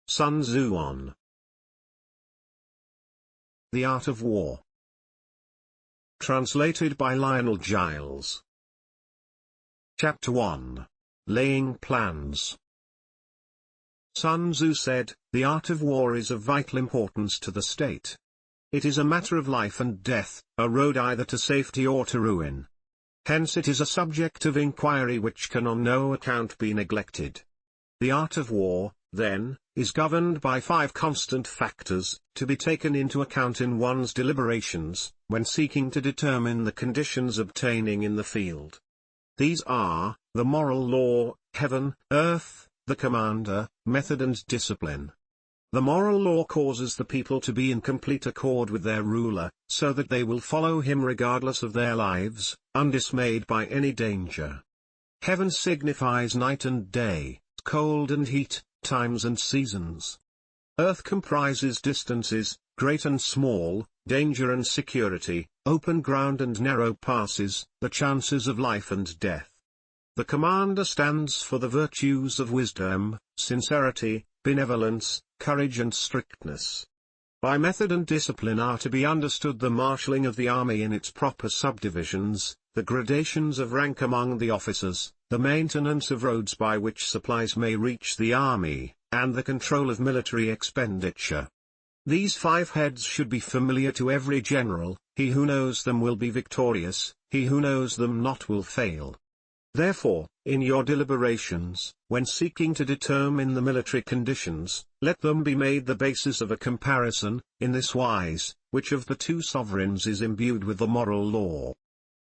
Sun Tzu on The Art of War. Translated by Lionel Giles. Chapter 1. Laying Plans. Sun Tzu said, "The art of war is of vital importance to the state. It is a matter of life and death, a road either to safety or to ruin. Hence it is a subject of inquiry which can on no account be neglected. The art of war, then, is governed by 5 constant factors, to be taken into account in one's deliberations, when seeking to determine the conditions obtaining in the field. These are, the moral law, heaven, earth, the commander, method and discipline. The moral law causes the people to be in complete accord with their ruler, so that they will follow him regardless of their lives, undismayed by any danger. Heaven signifies night and day, cold and heat, times and seasons. Earth comprises distances, great and small, danger and security, open ground and narrow passes, the chances of life and death. The commander stands for the virtues of wisdom, sincerity, benevolence, courage and strictness. By method and discipline are to be understood the marshalling of the army in its proper subdivisions, the gradations of rank among the officers, the maintenance of roads by which supplies may reach the army, and the control of military expenditure. These 5 heads should be familiar to every general. He who knows them will be victorious, he who knows them not will fail. Therefore, in your deliberations, when seeking to determine the military conditions, let them be made the basis of a comparison, in this wise: which of the 2 sovereigns is imbued with the moral law?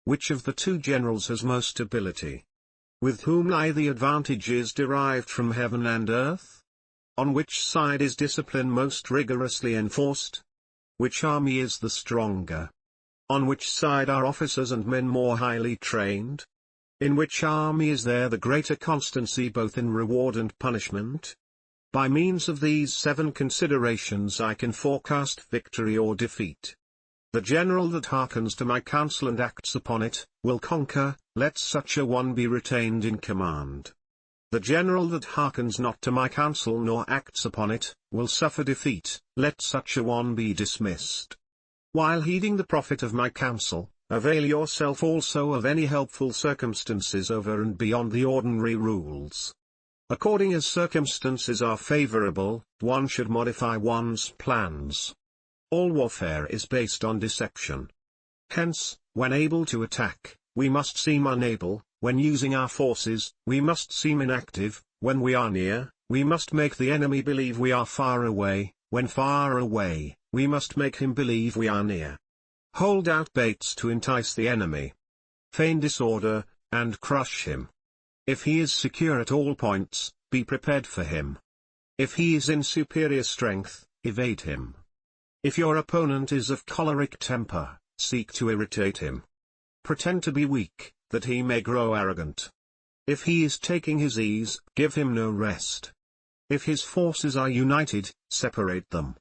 Which of the 2 generals has most ability? With whom lie the advantages derived from heaven and earth? On which side is discipline most rigorously enforced? Which army is the stronger? On which side are officers and men more highly trained? In which army is there the greater constancy both in reward and punishment? By means of these 7 considerations I can forecast victory or defeat. The general that hearkens to my counsel and acts upon it, will conquer. Let such a one be retained in command. The general that hearkens not to my counsel nor acts upon it, will suffer defeat. Let such a one be dismissed. While heeding the profit of my counsel, avail yourself also of any helpful circumstances over and beyond the ordinary rules. According as circumstances are favorable, one should modify one's plans. All warfare is based on deception. Hence, when able to attack, we must seem unable; when using our forces, we must seem inactive; when we are near, we must make the enemy believe we are far away; when far away, we must make him believe we are near. Hold out baits to entice the enemy. Feign disorder, and crush him. If he is secure at all points, be prepared for him. If he is in superior strength, evade him. If your opponent is of choleric temper, seek to irritate him. Pretend to be weak, that he may grow arrogant. If he is taking his ease, give him no rest. If his forces are united, separate them.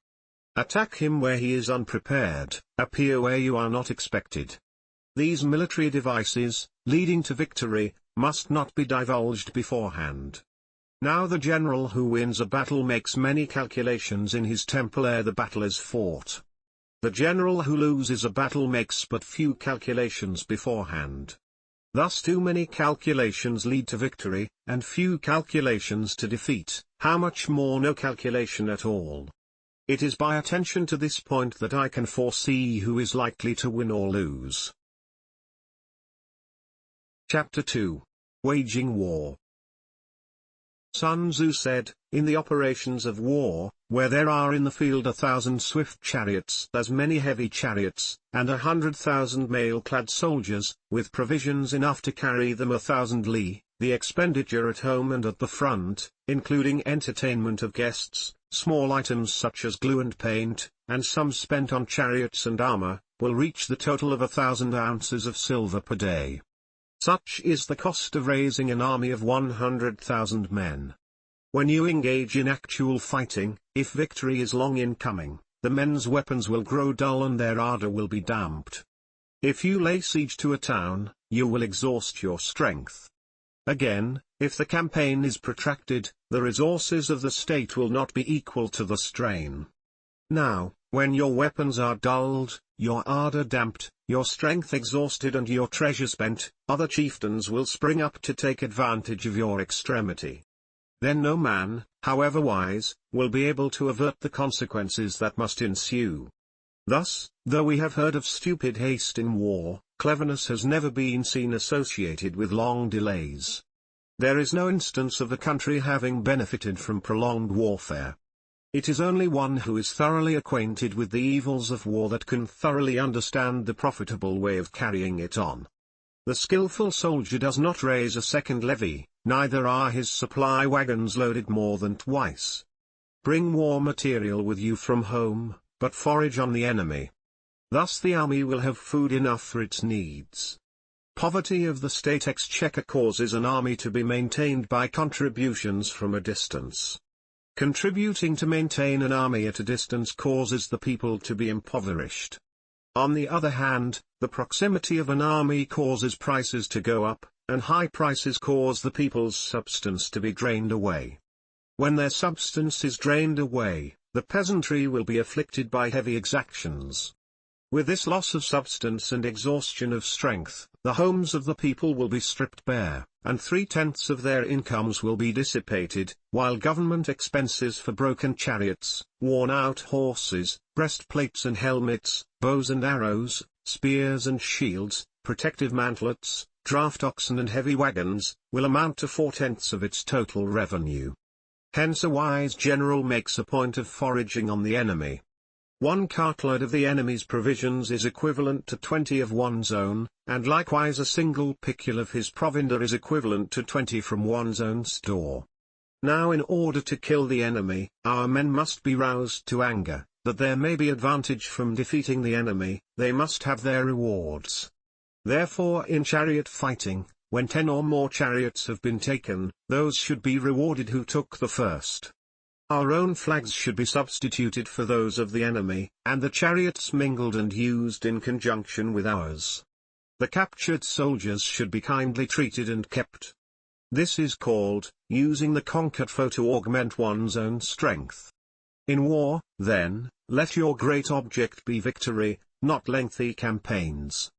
Attack him where he is unprepared, appear where you are not expected. These military devices, leading to victory, must not be divulged beforehand. Now the general who wins a battle makes many calculations in his temple ere the battle is fought. The general who loses a battle makes but few calculations beforehand. Thus too many calculations lead to victory, and few calculations to defeat. How much more no calculation at all? It is by attention to this point that I can foresee who is likely to win or lose. Chapter 2. Waging War. Sun Tzu said, "In the operations of war, where there are in the field 1,000 swift chariots, as many heavy chariots, and 100,000 mail-clad soldiers, with provisions enough to carry them 1,000 li, the expenditure at home and at the front, including entertainment of guests, small items such as glue and paint, and some spent on chariots and armor, will reach the total of 1,000 ounces of silver per day. Such is the cost of raising an army of 100,000 men. When you engage in actual fighting, if victory is long in coming, the men's weapons will grow dull and their ardor will be damped. If you lay siege to a town, you will exhaust your strength. Again, if the campaign is protracted, the resources of the state will not be equal to the strain. Now, when your weapons are dulled, your ardor damped, your strength exhausted and your treasure spent, other chieftains will spring up to take advantage of your extremity. Then no man, however wise, will be able to avert the consequences that must ensue. Thus, though we have heard of stupid haste in war, cleverness has never been seen associated with long delays. There is no instance of a country having benefited from prolonged warfare. It is only one who is thoroughly acquainted with the evils of war that can thoroughly understand the profitable way of carrying it on. The skillful soldier does not raise a second levy, neither are his supply wagons loaded more than twice. Bring war material with you from home, but forage on the enemy. Thus the army will have food enough for its needs. Poverty of the state exchequer causes an army to be maintained by contributions from a distance. Contributing to maintain an army at a distance causes the people to be impoverished. On the other hand, the proximity of an army causes prices to go up, and high prices cause the people's substance to be drained away. When their substance is drained away, the peasantry will be afflicted by heavy exactions. With this loss of substance and exhaustion of strength, the homes of the people will be stripped bare, and 3/10 of their incomes will be dissipated, while government expenses for broken chariots, worn-out horses, breastplates and helmets, bows and arrows, spears and shields, protective mantlets, draft oxen and heavy wagons, will amount to 4/10 of its total revenue. Hence a wise general makes a point of foraging on the enemy. 1 cartload of the enemy's provisions is equivalent to 20 of one's own, and likewise a single picul of his provender is equivalent to 20 from one's own store. Now in order to kill the enemy, our men must be roused to anger, that there may be advantage from defeating the enemy, they must have their rewards. Therefore in chariot fighting, when 10 or more chariots have been taken, those should be rewarded who took the first. Our own flags should be substituted for those of the enemy, and the chariots mingled and used in conjunction with ours. The captured soldiers should be kindly treated and kept. This is called, using the conquered foe to augment one's own strength. In war, then, let your great object be victory, not lengthy campaigns.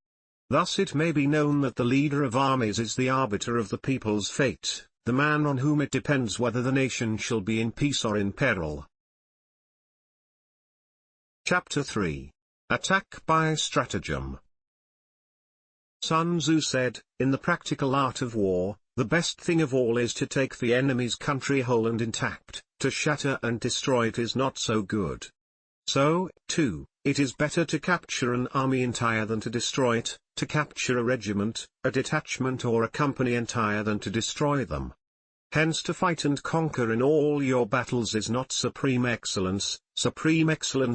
Thus it may be known that the leader of armies is the arbiter of the people's fate, the man on whom it depends whether the nation shall be in peace or in peril. Chapter 3. Attack by Stratagem. Sun Tzu said, in the practical art of war, the best thing of all is to take the enemy's country whole and intact, to shatter and destroy it is not so good. So, too, it is better to capture an army entire than to destroy it, to capture a regiment, a detachment or a company entire than to destroy them. Hence to fight and conquer in all your battles is not supreme excellence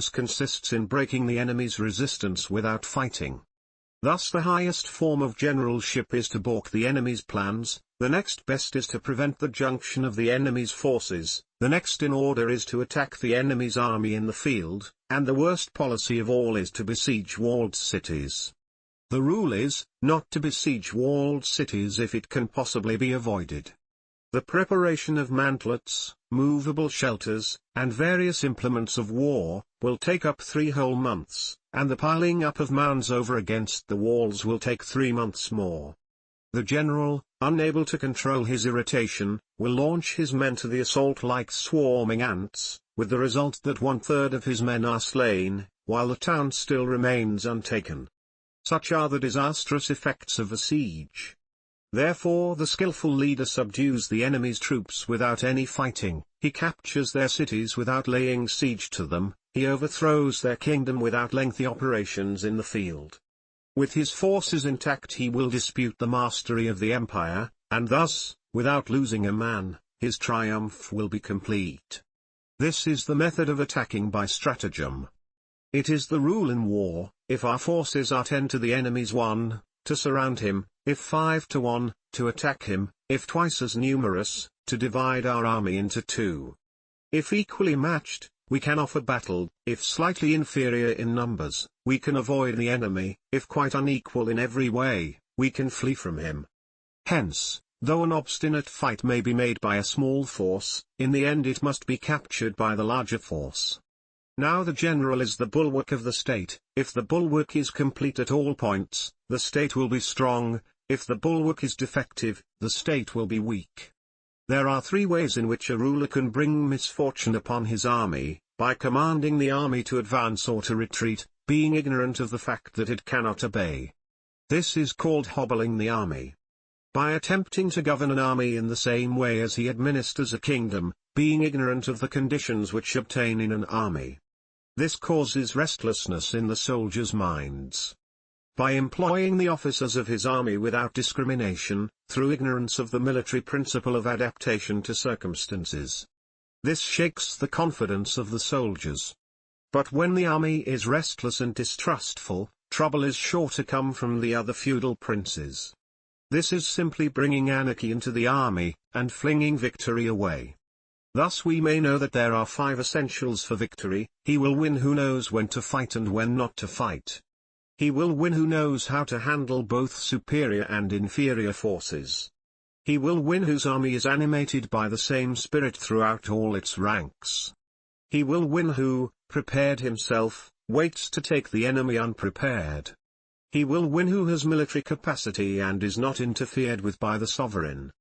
consists in breaking the enemy's resistance without fighting. Thus the highest form of generalship is to balk the enemy's plans, the next best is to prevent the junction of the enemy's forces, the next in order is to attack the enemy's army in the field, and the worst policy of all is to besiege walled cities. The rule is, not to besiege walled cities if it can possibly be avoided. The preparation of mantlets, movable shelters, and various implements of war, will take up 3 whole months, and the piling up of mounds over against the walls will take 3 months more. The general, unable to control his irritation, will launch his men to the assault like swarming ants, with the result that 1/3 of his men are slain, while the town still remains untaken. Such are the disastrous effects of a siege. Therefore the skillful leader subdues the enemy's troops without any fighting, he captures their cities without laying siege to them, he overthrows their kingdom without lengthy operations in the field. With his forces intact he will dispute the mastery of the empire, and thus, without losing a man, his triumph will be complete. This is the method of attacking by stratagem. It is the rule in war, if our forces are 10 to the enemy's 1, to surround him, if 5 to 1, to attack him, if twice as numerous, to divide our army into 2. If equally matched, we can offer battle, if slightly inferior in numbers, we can avoid the enemy, if quite unequal in every way, we can flee from him. Hence, Though an obstinate fight may be made by a small force, in the end it must be captured by the larger force. Now the general is the bulwark of the state. If the bulwark is complete at all points, the state will be strong; if the bulwark is defective, the state will be weak. There are three ways in which a ruler can bring misfortune upon his army: by commanding the army to advance or to retreat, being ignorant of the fact that it cannot obey. This is called hobbling the army. By attempting to govern an army in the same way as he administers a kingdom, being ignorant of the conditions which obtain in an army. This causes restlessness in the soldiers' minds. By employing the officers of his army without discrimination, through ignorance of the military principle of adaptation to circumstances. This shakes the confidence of the soldiers. But when the army is restless and distrustful, trouble is sure to come from the other feudal princes. This is simply bringing anarchy into the army, and flinging victory away. Thus we may know that there are 5 essentials for victory. He will win who knows when to fight and when not to fight. He will win who knows how to handle both superior and inferior forces. He will win whose army is animated by the same spirit throughout all its ranks. He will win who, prepared himself, waits to take the enemy unprepared. He will win who has military capacity and is not interfered with by the sovereign.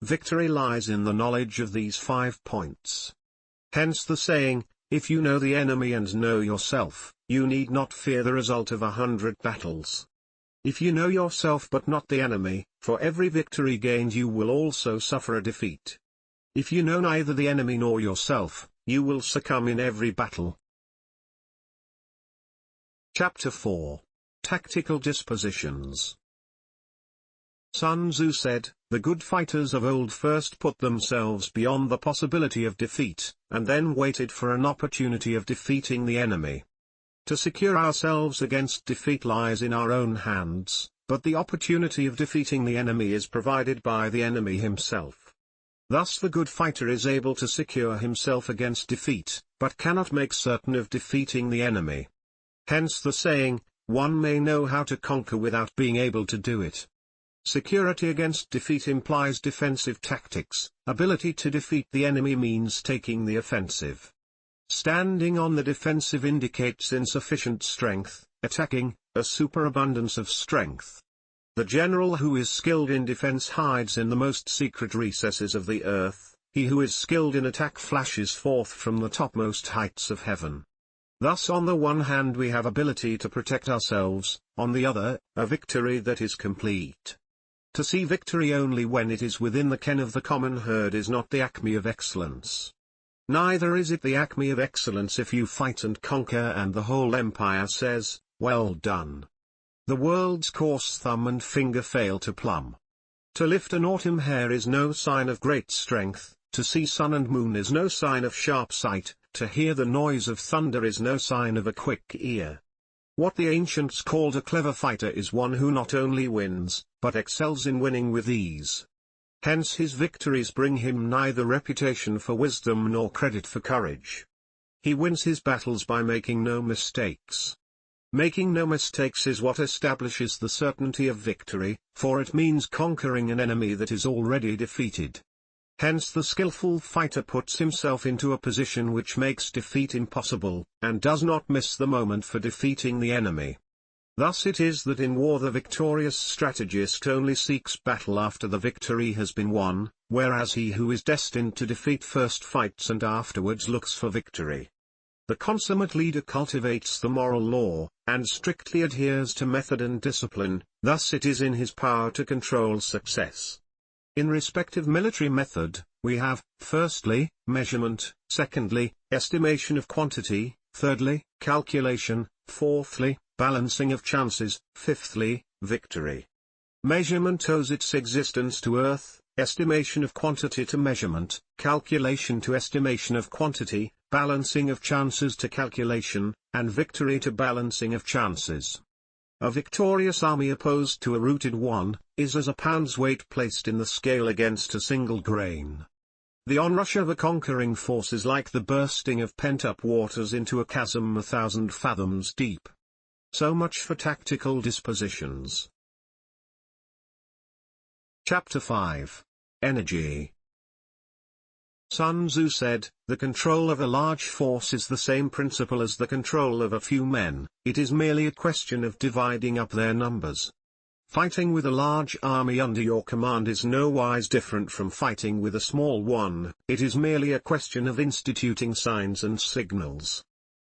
Victory lies in the knowledge of these 5 points. Hence the saying, if you know the enemy and know yourself, you need not fear the result of 100 battles. If you know yourself but not the enemy, for every victory gained you will also suffer a defeat. If you know neither the enemy nor yourself, you will succumb in every battle. Chapter 4. Tactical Dispositions. Sun Tzu said, "The good fighters of old first put themselves beyond the possibility of defeat, and then waited for an opportunity of defeating the enemy." To secure ourselves against defeat lies in our own hands, but the opportunity of defeating the enemy is provided by the enemy himself. Thus the good fighter is able to secure himself against defeat, but cannot make certain of defeating the enemy. Hence the saying, one may know how to conquer without being able to do it. Security against defeat implies defensive tactics. Ability to defeat the enemy means taking the offensive. Standing on the defensive indicates insufficient strength, attacking, a superabundance of strength. The general who is skilled in defense hides in the most secret recesses of the earth, he who is skilled in attack flashes forth from the topmost heights of heaven. Thus on the one hand we have ability to protect ourselves, on the other, a victory that is complete. To see victory only when it is within the ken of the common herd is not the acme of excellence. Neither is it the acme of excellence if you fight and conquer and the whole empire says, "Well done." The world's coarse thumb and finger fail to plumb. To lift an autumn hair is no sign of great strength, to see sun and moon is no sign of sharp sight, to hear the noise of thunder is no sign of a quick ear. What the ancients called a clever fighter is one who not only wins, but excels in winning with ease. Hence his victories bring him neither reputation for wisdom nor credit for courage. He wins his battles by making no mistakes. Making no mistakes is what establishes the certainty of victory, for it means conquering an enemy that is already defeated. Hence the skillful fighter puts himself into a position which makes defeat impossible, and does not miss the moment for defeating the enemy. Thus it is that in war the victorious strategist only seeks battle after the victory has been won, whereas he who is destined to defeat first fights and afterwards looks for victory. The consummate leader cultivates the moral law, and strictly adheres to method and discipline, thus it is in his power to control success. In respect of military method, we have, firstly, measurement, secondly, estimation of quantity, thirdly, calculation, fourthly, balancing of chances, fifthly, victory. Measurement owes its existence to earth, estimation of quantity to measurement, calculation to estimation of quantity, balancing of chances to calculation, and victory to balancing of chances. A victorious army opposed to a routed one, is as a pound's weight placed in the scale against a single grain. The onrush of a conquering force is like the bursting of pent-up waters into a chasm 1,000 fathoms deep. So much for tactical dispositions. Chapter 5. energy. Sun Tzu said, "The control of a large force is the same principle as the control of a few men, it is merely a question of dividing up their numbers." Fighting with a large army under your command is no wise different from fighting with a small one, it is merely a question of instituting signs and signals.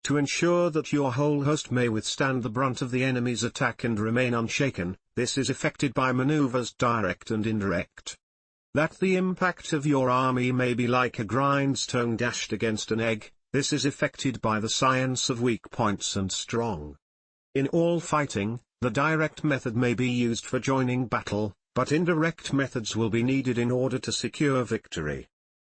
To ensure that your whole host may withstand the brunt of the enemy's attack and remain unshaken, this is effected by maneuvers direct and indirect. That the impact of your army may be like a grindstone dashed against an egg, this is effected by the science of weak points and strong. In all fighting, the direct method may be used for joining battle, but indirect methods will be needed in order to secure victory.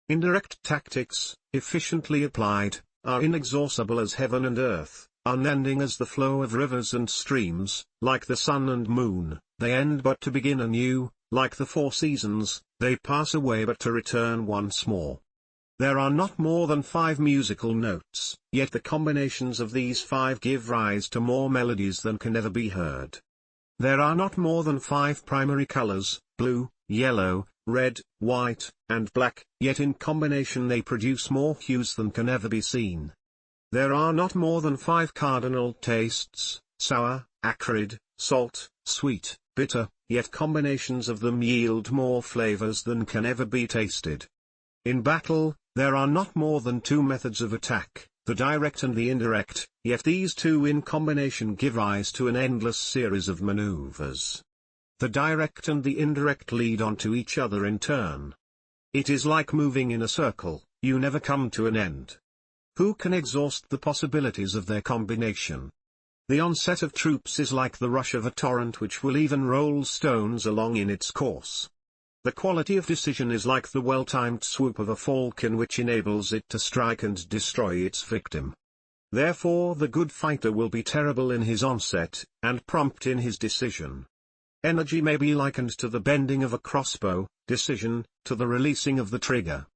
Indirect tactics, efficiently applied, are inexhaustible as heaven and earth, unending as the flow of rivers and streams, like the sun and moon, they end but to begin anew, like the four seasons, they pass away but to return once more. There are not more than 5 musical notes, yet the combinations of these 5 give rise to more melodies than can ever be heard. There are not more than 5 primary colors, blue, yellow, red, white, and black, yet in combination they produce more hues than can ever be seen. There are not more than 5 cardinal tastes, sour, acrid, salt, sweet, bitter, yet combinations of them yield more flavors than can ever be tasted. In battle, there are not more than 2 methods of attack, the direct and the indirect, yet these 2 in combination give rise to an endless series of maneuvers. The direct and the indirect lead on to each other in turn. It is like moving in a circle, you never come to an end. Who can exhaust the possibilities of their combination? The onset of troops is like the rush of a torrent which will even roll stones along in its course. The quality of decision is like the well-timed swoop of a falcon which enables it to strike and destroy its victim. Therefore the good fighter will be terrible in his onset, and prompt in his decision. Energy may be likened to the bending of a crossbow, decision, to the releasing of the trigger.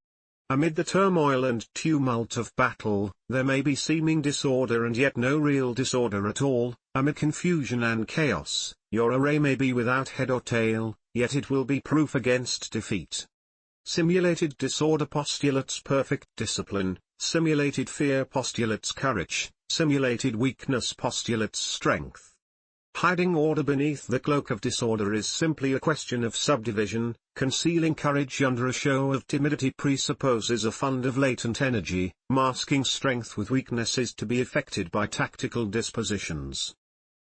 Amid the turmoil and tumult of battle, there may be seeming disorder and yet no real disorder at all. Amid confusion and chaos, your array may be without head or tail, yet it will be proof against defeat. Simulated disorder postulates perfect discipline, simulated fear postulates courage, simulated weakness postulates strength. Hiding order beneath the cloak of disorder is simply a question of subdivision. Concealing courage under a show of timidity presupposes a fund of latent energy. Masking strength with weakness is to be effected by tactical dispositions.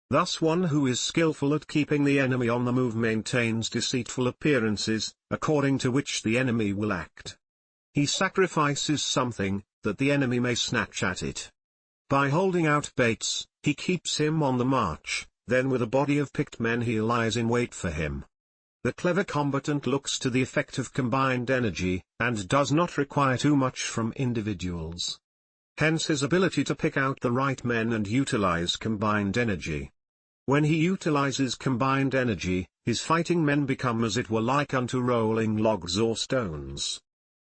Thus one who is skillful at keeping the enemy on the move maintains deceitful appearances, according to which the enemy will act. He sacrifices something, that the enemy may snatch at it. By holding out baits, he keeps him on the march. Then with a body of picked men he lies in wait for him. The clever combatant looks to the effect of combined energy, and does not require too much from individuals. Hence his ability to pick out the right men and utilize combined energy. When he utilizes combined energy, his fighting men become as it were like unto rolling logs or stones.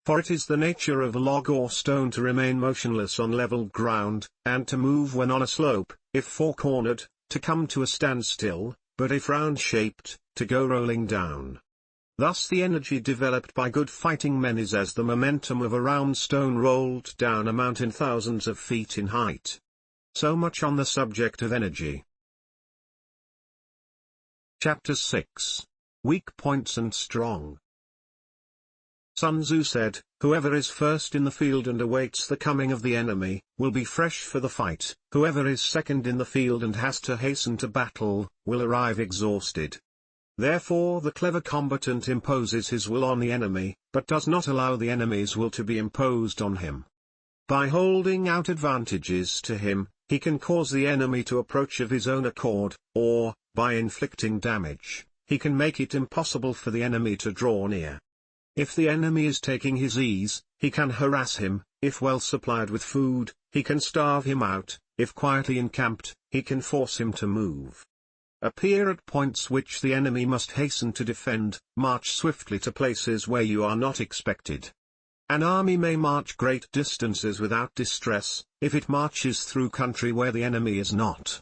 For it is the nature of a log or stone to remain motionless on level ground, and to move when on a slope, if four-cornered, to come to a standstill, but if round-shaped, to go rolling down. Thus the energy developed by good fighting men is as the momentum of a round stone rolled down a mountain thousands of feet in height. So much on the subject of energy. Chapter 6. Weak Points and Strong. Sun Tzu said, "Whoever is first in the field and awaits the coming of the enemy, will be fresh for the fight. Whoever is second in the field and has to hasten to battle, will arrive exhausted." Therefore the clever combatant imposes his will on the enemy, but does not allow the enemy's will to be imposed on him. By holding out advantages to him, he can cause the enemy to approach of his own accord, or, by inflicting damage, he can make it impossible for the enemy to draw near. If the enemy is taking his ease, he can harass him. If well supplied with food, he can starve him out. If quietly encamped, he can force him to move. Appear at points which the enemy must hasten to defend, march swiftly to places where you are not expected. An army may march great distances without distress, if it marches through country where the enemy is not.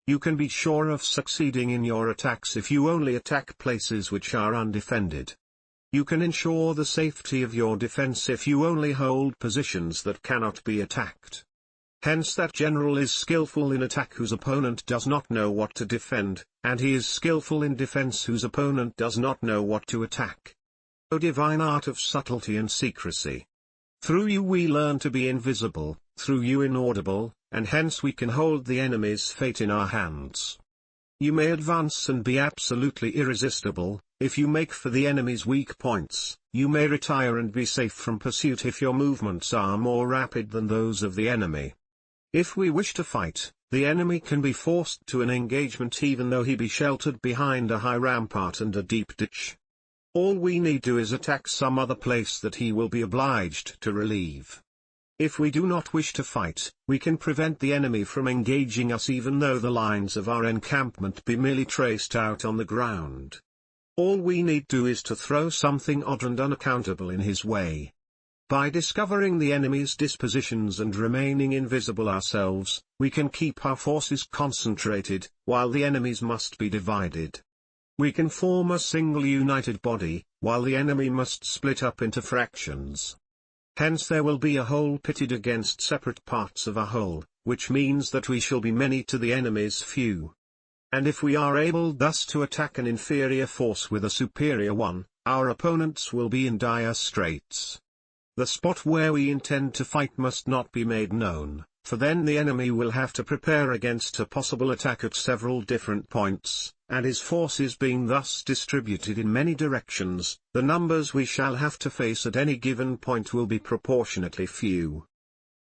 You can be sure of succeeding in your attacks if you only attack places which are undefended. You can ensure the safety of your defense if you only hold positions that cannot be attacked. Hence that general is skillful in attack whose opponent does not know what to defend, and he is skillful in defense whose opponent does not know what to attack. O divine art of subtlety and secrecy! Through you we learn to be invisible, through you inaudible, and hence we can hold the enemy's fate in our hands. You may advance and be absolutely irresistible. If you make for the enemy's weak points, you may retire and be safe from pursuit if your movements are more rapid than those of the enemy. If we wish to fight, the enemy can be forced to an engagement even though he be sheltered behind a high rampart and a deep ditch. All we need do is attack some other place that he will be obliged to relieve. If we do not wish to fight, we can prevent the enemy from engaging us even though the lines of our encampment be merely traced out on the ground. All we need do is to throw something odd and unaccountable in his way. By discovering the enemy's dispositions and remaining invisible ourselves, we can keep our forces concentrated, while the enemy's must be divided. We can form a single united body, while the enemy must split up into fractions. Hence there will be a whole pitted against separate parts of a whole, which means that we shall be many to the enemy's few. And if we are able thus to attack an inferior force with a superior one, our opponents will be in dire straits. The spot where we intend to fight must not be made known, for then the enemy will have to prepare against a possible attack at several different points, and his forces being thus distributed in many directions, the numbers we shall have to face at any given point will be proportionately few.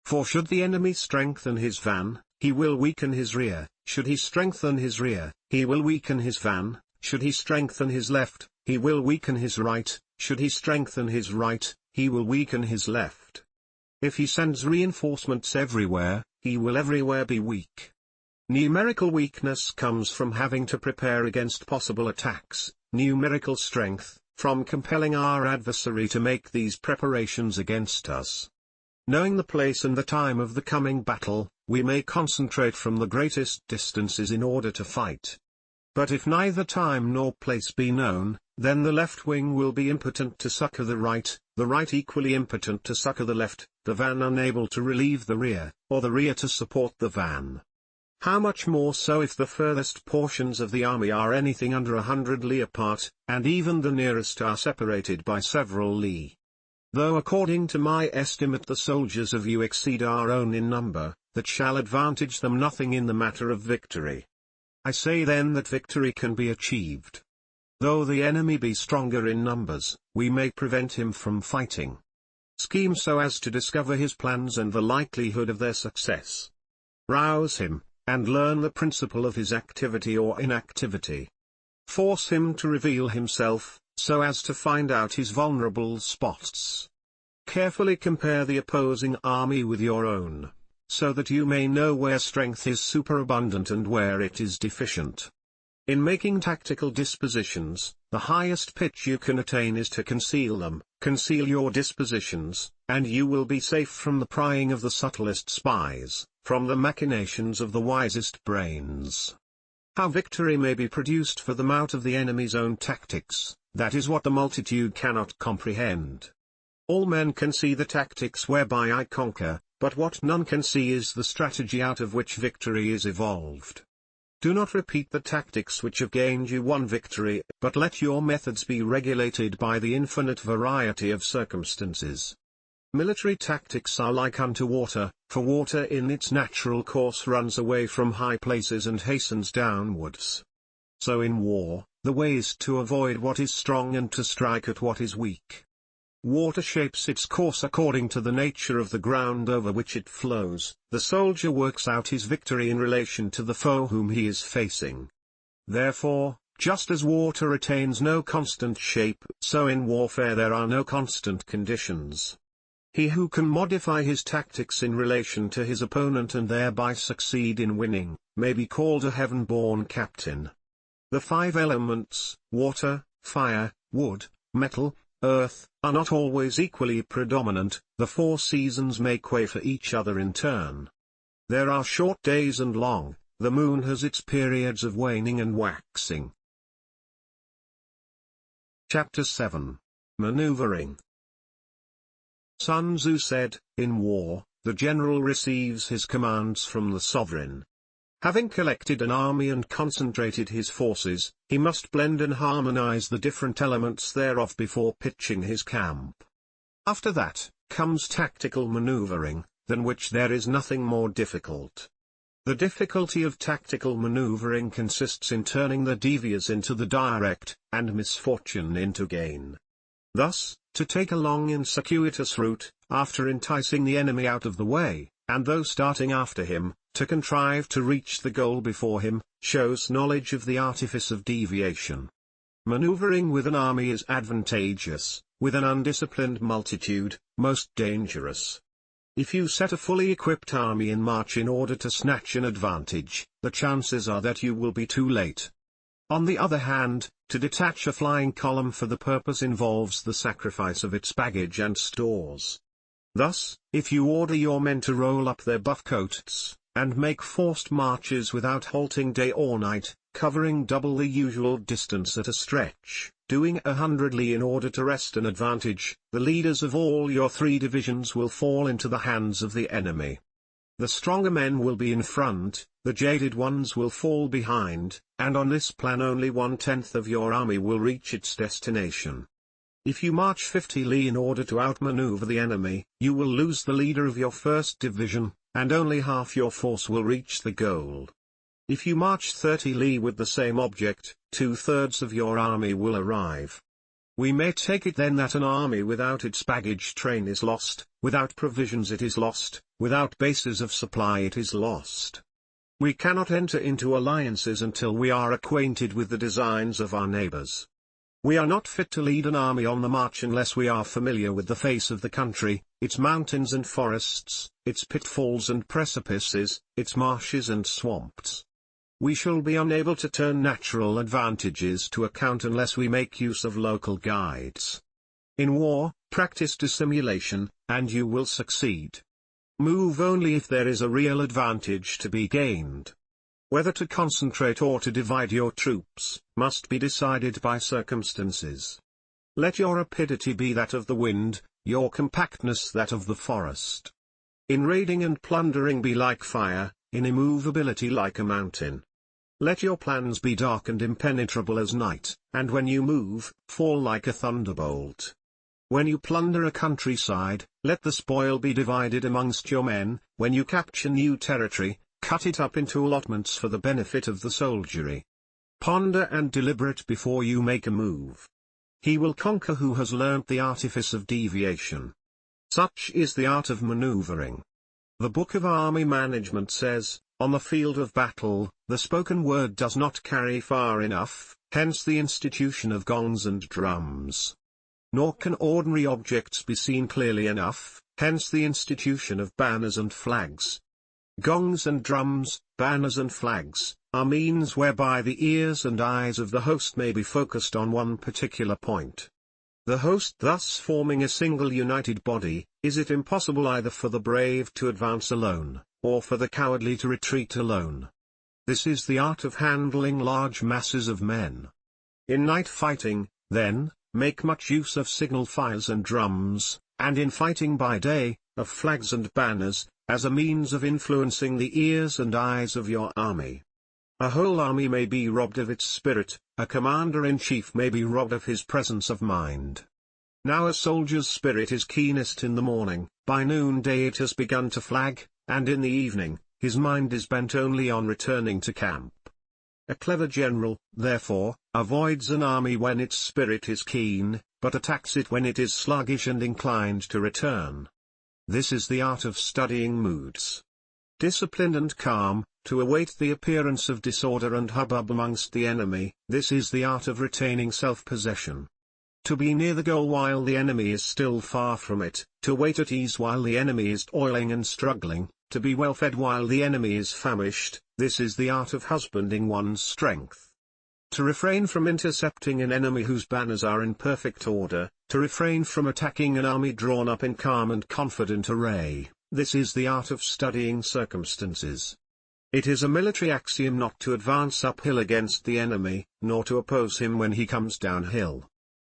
For should the enemy strengthen his van, he will weaken his rear; should he strengthen his rear, he will weaken his van; should he strengthen his left, he will weaken his right; should he strengthen his right, he will weaken his left. If he sends reinforcements everywhere, he will everywhere be weak. Numerical weakness comes from having to prepare against possible attacks, numerical strength, from compelling our adversary to make these preparations against us. Knowing the place and the time of the coming battle, we may concentrate from the greatest distances in order to fight. But if neither time nor place be known, then the left wing will be impotent to succor the right equally impotent to succor the left, the van unable to relieve the rear, or the rear to support the van. How much more so if the furthest portions of the army are anything under 100 li apart, and even the nearest are separated by several li. Though according to my estimate the soldiers of you exceed our own in number, that shall advantage them nothing in the matter of victory. I say then that victory can be achieved. Though the enemy be stronger in numbers, we may prevent him from fighting. Scheme so as to discover his plans and the likelihood of their success. Rouse him, and learn the principle of his activity or inactivity. Force him to reveal himself, so as to find out his vulnerable spots. Carefully compare the opposing army with your own, so that you may know where strength is superabundant and where it is deficient. In making tactical dispositions, the highest pitch you can attain is to conceal them. Conceal your dispositions, and you will be safe from the prying of the subtlest spies, from the machinations of the wisest brains. How victory may be produced for them out of the enemy's own tactics, that is what the multitude cannot comprehend. All men can see the tactics whereby I conquer, but what none can see is the strategy out of which victory is evolved. Do not repeat the tactics which have gained you one victory, but let your methods be regulated by the infinite variety of circumstances. Military tactics are like unto water, for water in its natural course runs away from high places and hastens downwards. So in war, the way is to avoid what is strong and to strike at what is weak. Water shapes its course according to the nature of the ground over which it flows. The soldier works out his victory in relation to the foe whom he is facing. Therefore, just as water attains no constant shape, so in warfare there are no constant conditions. He who can modify his tactics in relation to his opponent and thereby succeed in winning, may be called a heaven-born captain. The five elements, water, fire, wood, metal, earth, are not always equally predominant. The four seasons make way for each other in turn. There are short days and long, the moon has its periods of waning and waxing. Chapter 7. Maneuvering. Sun Tzu said, "In war, the general receives his commands from the sovereign. Having collected an army and concentrated his forces, he must blend and harmonize the different elements thereof before pitching his camp. After that, comes tactical maneuvering, than which there is nothing more difficult. The difficulty of tactical maneuvering consists in turning the devious into the direct, and misfortune into gain. Thus, to take a long and circuitous route, after enticing the enemy out of the way, and though starting after him, to contrive to reach the goal before him, shows knowledge of the artifice of deviation. Maneuvering with an army is advantageous, with an undisciplined multitude, most dangerous. If you set a fully equipped army in march in order to snatch an advantage, the chances are that you will be too late. On the other hand, to detach a flying column for the purpose involves the sacrifice of its baggage and stores. Thus, if you order your men to roll up their buff coats, and make forced marches without halting day or night, covering double the usual distance at a stretch, doing 100 li in order to wrest an advantage, the leaders of all your 3 divisions will fall into the hands of the enemy. The stronger men will be in front, the jaded ones will fall behind, and on this plan only 1/10 of your army will reach its destination. If you march 50 li in order to outmaneuver the enemy, you will lose the leader of your first division, and only half your force will reach the goal. If you march 30 li with the same object, 2/3 of your army will arrive. We may take it then that an army without its baggage train is lost, without provisions it is lost, without bases of supply it is lost. We cannot enter into alliances until we are acquainted with the designs of our neighbors. We are not fit to lead an army on the march unless we are familiar with the face of the country, its mountains and forests, its pitfalls and precipices, its marshes and swamps. We shall be unable to turn natural advantages to account unless we make use of local guides. In war, practice dissimulation, and you will succeed. Move only if there is a real advantage to be gained. Whether to concentrate or to divide your troops, must be decided by circumstances. Let your rapidity be that of the wind, your compactness that of the forest. In raiding and plundering be like fire, in immovability like a mountain. Let your plans be dark and impenetrable as night, and when you move, fall like a thunderbolt. When you plunder a countryside, let the spoil be divided amongst your men. When you capture new territory, cut it up into allotments for the benefit of the soldiery. Ponder and deliberate before you make a move. He will conquer who has learnt the artifice of deviation. Such is the art of maneuvering. The Book of Army Management says, on the field of battle, the spoken word does not carry far enough, hence the institution of gongs and drums. Nor can ordinary objects be seen clearly enough, hence the institution of banners and flags. Gongs and drums, banners and flags, are means whereby the ears and eyes of the host may be focused on one particular point. The host thus forming a single united body, is it impossible either for the brave to advance alone, or for the cowardly to retreat alone. This is the art of handling large masses of men. In night fighting, then, make much use of signal fires and drums, and in fighting by day, of flags and banners, as a means of influencing the ears and eyes of your army. A whole army may be robbed of its spirit, a commander-in-chief may be robbed of his presence of mind. Now a soldier's spirit is keenest in the morning, by noonday it has begun to flag, and in the evening, his mind is bent only on returning to camp. A clever general, therefore, avoids an army when its spirit is keen, but attacks it when it is sluggish and inclined to return. This is the art of studying moods. Disciplined and calm, to await the appearance of disorder and hubbub amongst the enemy, this is the art of retaining self-possession. To be near the goal while the enemy is still far from it, to wait at ease while the enemy is toiling and struggling, to be well fed while the enemy is famished, this is the art of husbanding one's strength. To refrain from intercepting an enemy whose banners are in perfect order, to refrain from attacking an army drawn up in calm and confident array, this is the art of studying circumstances. It is a military axiom not to advance uphill against the enemy, nor to oppose him when he comes downhill.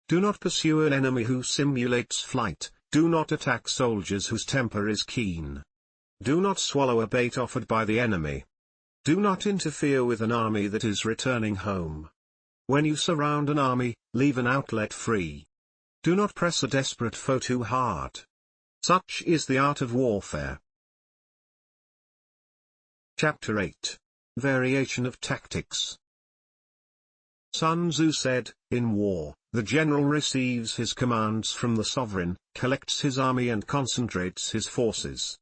Do not pursue an enemy who simulates flight, do not attack soldiers whose temper is keen. Do not swallow a bait offered by the enemy. Do not interfere with an army that is returning home. When you surround an army, leave an outlet free. Do not press a desperate foe too hard. Such is the art of warfare. Chapter 8. Variation of Tactics. Sun Tzu said, in war, the general receives his commands from the sovereign, collects his army and concentrates his forces.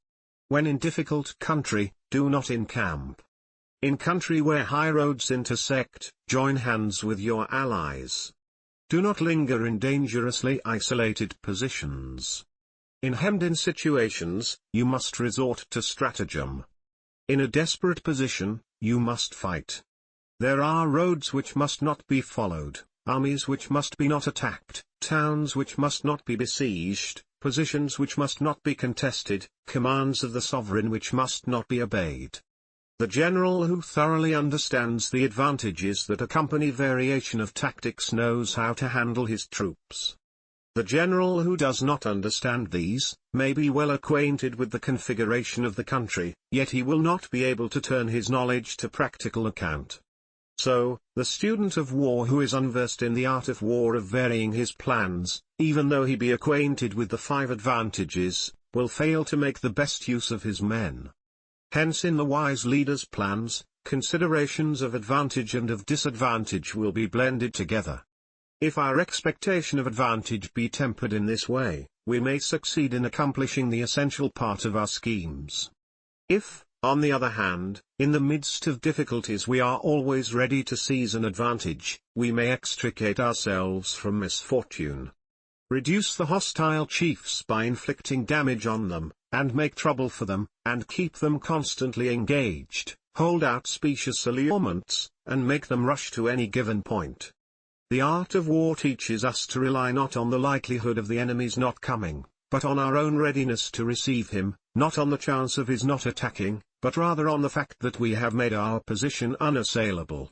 When in difficult country, do not encamp. In country where high roads intersect, join hands with your allies. Do not linger in dangerously isolated positions. In hemmed-in situations, you must resort to stratagem. In a desperate position, you must fight. There are roads which must not be followed, armies which must be not attacked, towns which must not be besieged, positions which must not be contested, commands of the sovereign which must not be obeyed. The general who thoroughly understands the advantages that accompany variation of tactics knows how to handle his troops. The general who does not understand these, may be well acquainted with the configuration of the country, yet he will not be able to turn his knowledge to practical account. So, the student of war who is unversed in the art of war of varying his plans, even though he be acquainted with the 5 advantages, will fail to make the best use of his men. Hence in the wise leader's plans, considerations of advantage and of disadvantage will be blended together. If our expectation of advantage be tempered in this way, we may succeed in accomplishing the essential part of our schemes. If, on the other hand, in the midst of difficulties we are always ready to seize an advantage, we may extricate ourselves from misfortune. Reduce the hostile chiefs by inflicting damage on them, and make trouble for them, and keep them constantly engaged, hold out specious allurements, and make them rush to any given point. The art of war teaches us to rely not on the likelihood of the enemy's not coming, but on our own readiness to receive him, not on the chance of his not attacking, but rather on the fact that we have made our position unassailable.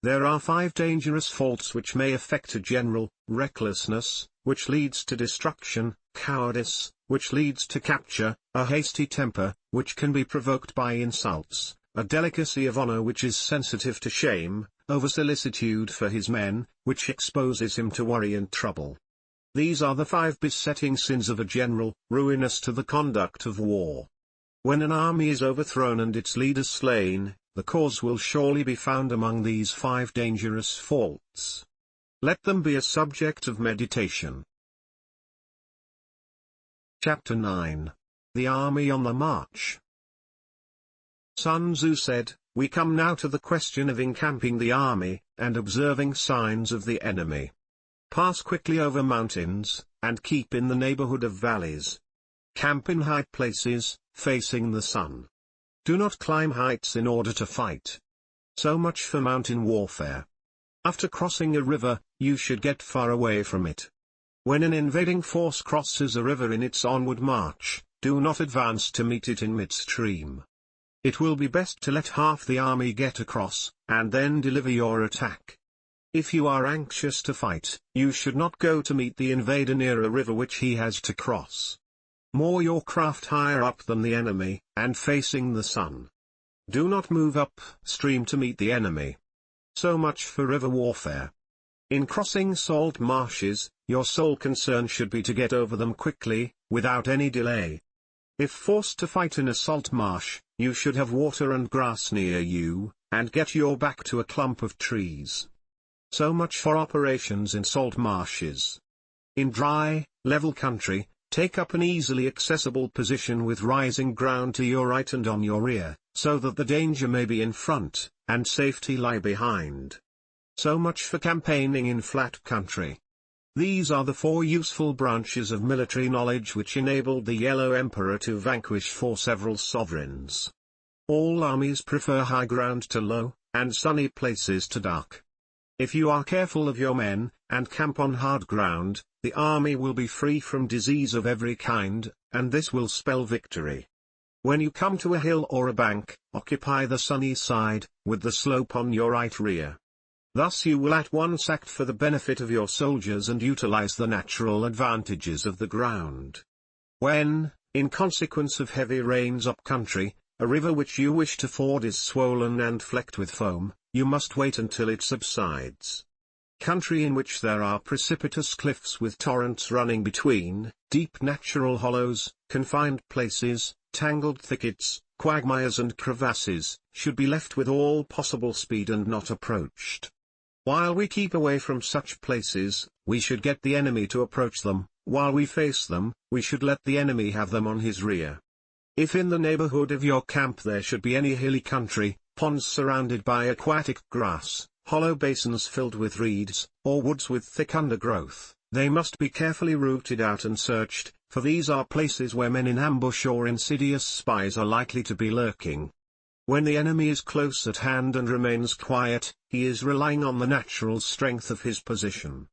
There are 5 dangerous faults which may affect a general: recklessness, which leads to destruction; cowardice, which leads to capture; a hasty temper, which can be provoked by insults; a delicacy of honor which is sensitive to shame; over-solicitude for his men, which exposes him to worry and trouble. These are the 5 besetting sins of a general, ruinous to the conduct of war. When an army is overthrown and its leaders slain, the cause will surely be found among these 5 dangerous faults. Let them be a subject of meditation. Chapter 9. The Army on the March. Sun Tzu said, we come now to the question of encamping the army, and observing signs of the enemy. Pass quickly over mountains, and keep in the neighborhood of valleys. Camp in high places, facing the sun. Do not climb heights in order to fight. So much for mountain warfare. After crossing a river, you should get far away from it. When an invading force crosses a river in its onward march, do not advance to meet it in midstream. It will be best to let half the army get across, and then deliver your attack. If you are anxious to fight, you should not go to meet the invader near a river which he has to cross. Moor your craft higher up than the enemy, and facing the sun. Do not move up stream to meet the enemy. So much for river warfare. In crossing salt marshes, your sole concern should be to get over them quickly, without any delay. If forced to fight in a salt marsh, you should have water and grass near you, and get your back to a clump of trees. So much for operations in salt marshes. In dry, level country, take up an easily accessible position with rising ground to your right and on your rear, so that the danger may be in front, and safety lie behind. So much for campaigning in flat country. These are the 4 useful branches of military knowledge which enabled the Yellow Emperor to vanquish 4 several sovereigns. All armies prefer high ground to low, and sunny places to dark. If you are careful of your men, and camp on hard ground, the army will be free from disease of every kind, and this will spell victory. When you come to a hill or a bank, occupy the sunny side, with the slope on your right rear. Thus you will at once act for the benefit of your soldiers and utilize the natural advantages of the ground. When, in consequence of heavy rains up country, a river which you wish to ford is swollen and flecked with foam, you must wait until it subsides. Country in which there are precipitous cliffs with torrents running between, deep natural hollows, confined places, tangled thickets, quagmires and crevasses, should be left with all possible speed and not approached. While we keep away from such places, we should get the enemy to approach them; while we face them, we should let the enemy have them on his rear. If in the neighborhood of your camp there should be any hilly country, ponds surrounded by aquatic grass, hollow basins filled with reeds, or woods with thick undergrowth, they must be carefully rooted out and searched, for these are places where men in ambush or insidious spies are likely to be lurking. When the enemy is close at hand and remains quiet, he is relying on the natural strength of his position.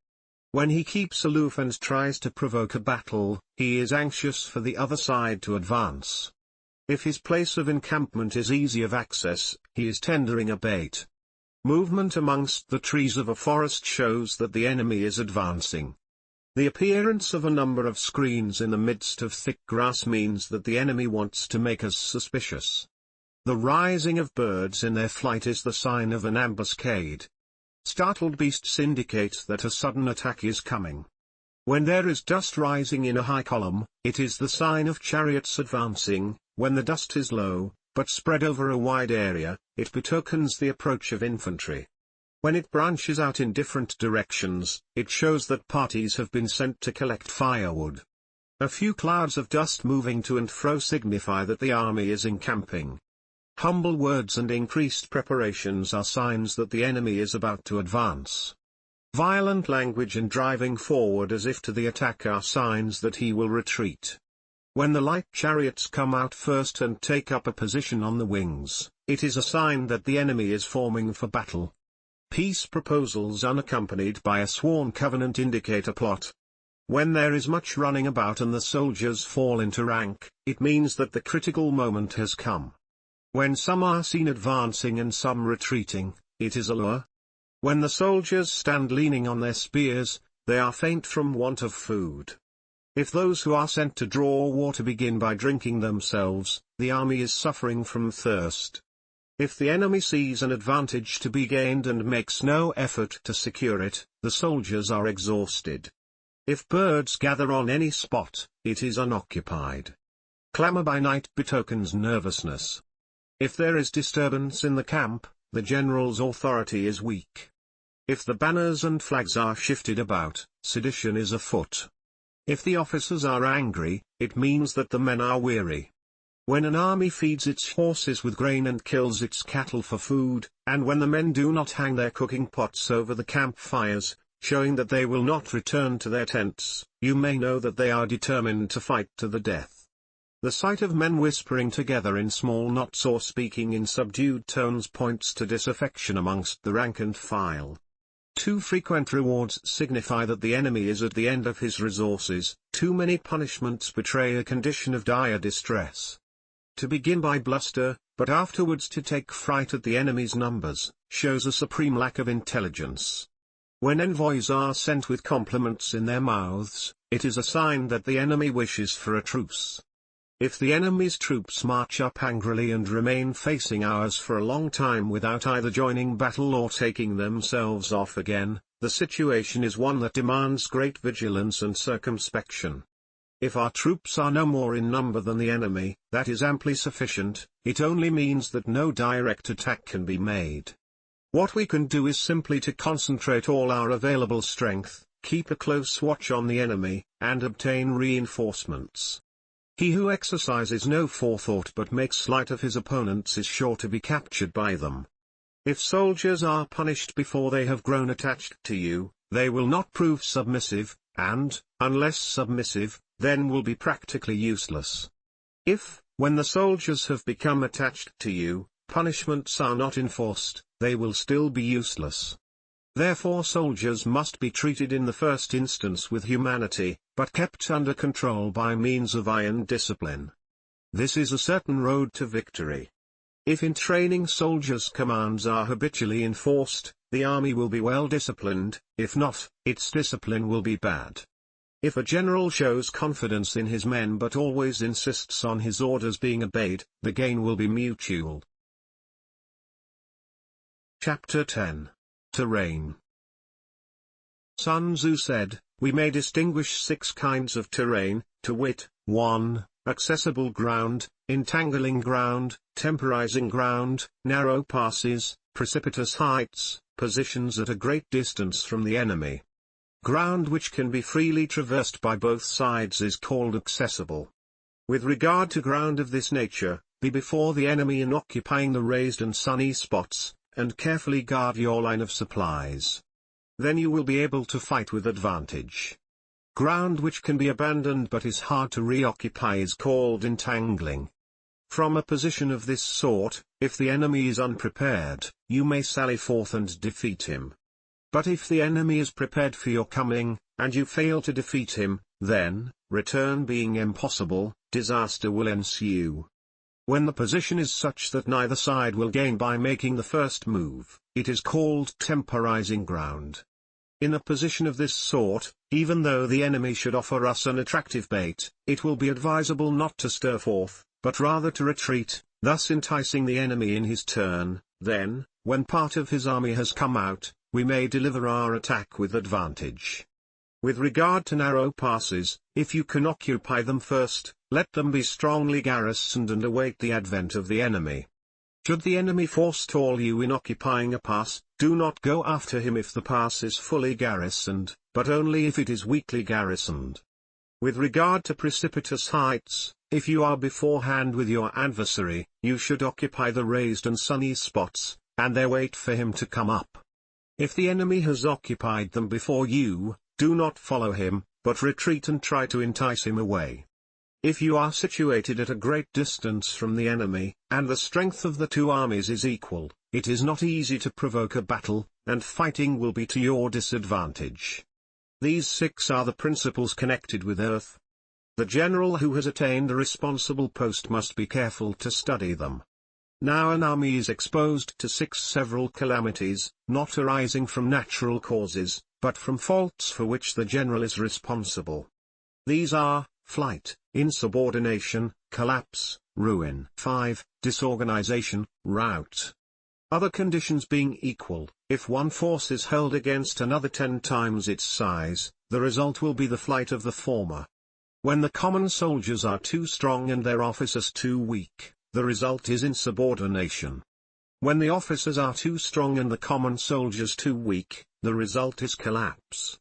When he keeps aloof and tries to provoke a battle, he is anxious for the other side to advance. If his place of encampment is easy of access, he is tendering a bait. Movement amongst the trees of a forest shows that the enemy is advancing. The appearance of a number of screens in the midst of thick grass means that the enemy wants to make us suspicious. The rising of birds in their flight is the sign of an ambuscade. Startled beasts indicate that a sudden attack is coming. When there is dust rising in a high column, it is the sign of chariots advancing; when the dust is low, but spread over a wide area, it betokens the approach of infantry. When it branches out in different directions, it shows that parties have been sent to collect firewood. A few clouds of dust moving to and fro signify that the army is encamping. Humble words and increased preparations are signs that the enemy is about to advance. Violent language and driving forward as if to the attack are signs that he will retreat. When the light chariots come out first and take up a position on the wings, it is a sign that the enemy is forming for battle. Peace proposals unaccompanied by a sworn covenant indicate a plot. When there is much running about and the soldiers fall into rank, it means that the critical moment has come. When some are seen advancing and some retreating, it is a lure. When the soldiers stand leaning on their spears, they are faint from want of food. If those who are sent to draw water begin by drinking themselves, the army is suffering from thirst. If the enemy sees an advantage to be gained and makes no effort to secure it, the soldiers are exhausted. If birds gather on any spot, it is unoccupied. Clamor by night betokens nervousness. If there is disturbance in the camp, the general's authority is weak. If the banners and flags are shifted about, sedition is afoot. If the officers are angry, it means that the men are weary. When an army feeds its horses with grain and kills its cattle for food, and when the men do not hang their cooking pots over the campfires, showing that they will not return to their tents, you may know that they are determined to fight to the death. The sight of men whispering together in small knots or speaking in subdued tones points to disaffection amongst the rank and file. Too frequent rewards signify that the enemy is at the end of his resources; too many punishments betray a condition of dire distress. To begin by bluster, but afterwards to take fright at the enemy's numbers, shows a supreme lack of intelligence. When envoys are sent with compliments in their mouths, it is a sign that the enemy wishes for a truce. If the enemy's troops march up angrily and remain facing ours for a long time without either joining battle or taking themselves off again, the situation is one that demands great vigilance and circumspection. If our troops are no more in number than the enemy, that is amply sufficient; it only means that no direct attack can be made. What we can do is simply to concentrate all our available strength, keep a close watch on the enemy, and obtain reinforcements. He who exercises no forethought but makes light of his opponents is sure to be captured by them. If soldiers are punished before they have grown attached to you, they will not prove submissive, and, unless submissive, then will be practically useless. If, when the soldiers have become attached to you, punishments are not enforced, they will still be useless. Therefore soldiers must be treated in the first instance with humanity, but kept under control by means of iron discipline. This is a certain road to victory. If in training soldiers commands are habitually enforced, the army will be well disciplined; if not, its discipline will be bad. If a general shows confidence in his men but always insists on his orders being obeyed, the gain will be mutual. Chapter 10. Terrain. Sun Tzu said, "We may distinguish 6 kinds of terrain, to wit, 1. Accessible ground, entangling ground, temporizing ground, narrow passes, precipitous heights, positions at a great distance from the enemy. Ground which can be freely traversed by both sides is called accessible. With regard to ground of this nature, be before the enemy in occupying the raised and sunny spots, and carefully guard your line of supplies. Then you will be able to fight with advantage. Ground which can be abandoned but is hard to reoccupy is called entangling. From a position of this sort, if the enemy is unprepared, you may sally forth and defeat him. But if the enemy is prepared for your coming, and you fail to defeat him, then, return being impossible, disaster will ensue. When the position is such that neither side will gain by making the first move, it is called temporizing ground. In a position of this sort, even though the enemy should offer us an attractive bait, it will be advisable not to stir forth, but rather to retreat, thus enticing the enemy in his turn. Then, when part of his army has come out, we may deliver our attack with advantage. With regard to narrow passes, if you can occupy them first, let them be strongly garrisoned and await the advent of the enemy. Should the enemy forestall you in occupying a pass, do not go after him if the pass is fully garrisoned, but only if it is weakly garrisoned. With regard to precipitous heights, if you are beforehand with your adversary, you should occupy the raised and sunny spots, and there wait for him to come up. If the enemy has occupied them before you, do not follow him, but retreat and try to entice him away. If you are situated at a great distance from the enemy, and the strength of the 2 armies is equal, it is not easy to provoke a battle, and fighting will be to your disadvantage. These 6 are the principles connected with earth. The general who has attained a responsible post must be careful to study them. Now an army is exposed to 6 several calamities, not arising from natural causes, but from faults for which the general is responsible. These are, flight, insubordination, collapse, ruin. 5. Disorganization, rout. Other conditions being equal, if one force is held against another 10 times its size, the result will be the flight of the former. When the common soldiers are too strong and their officers too weak, the result is insubordination. When the officers are too strong and the common soldiers too weak, the result is collapse.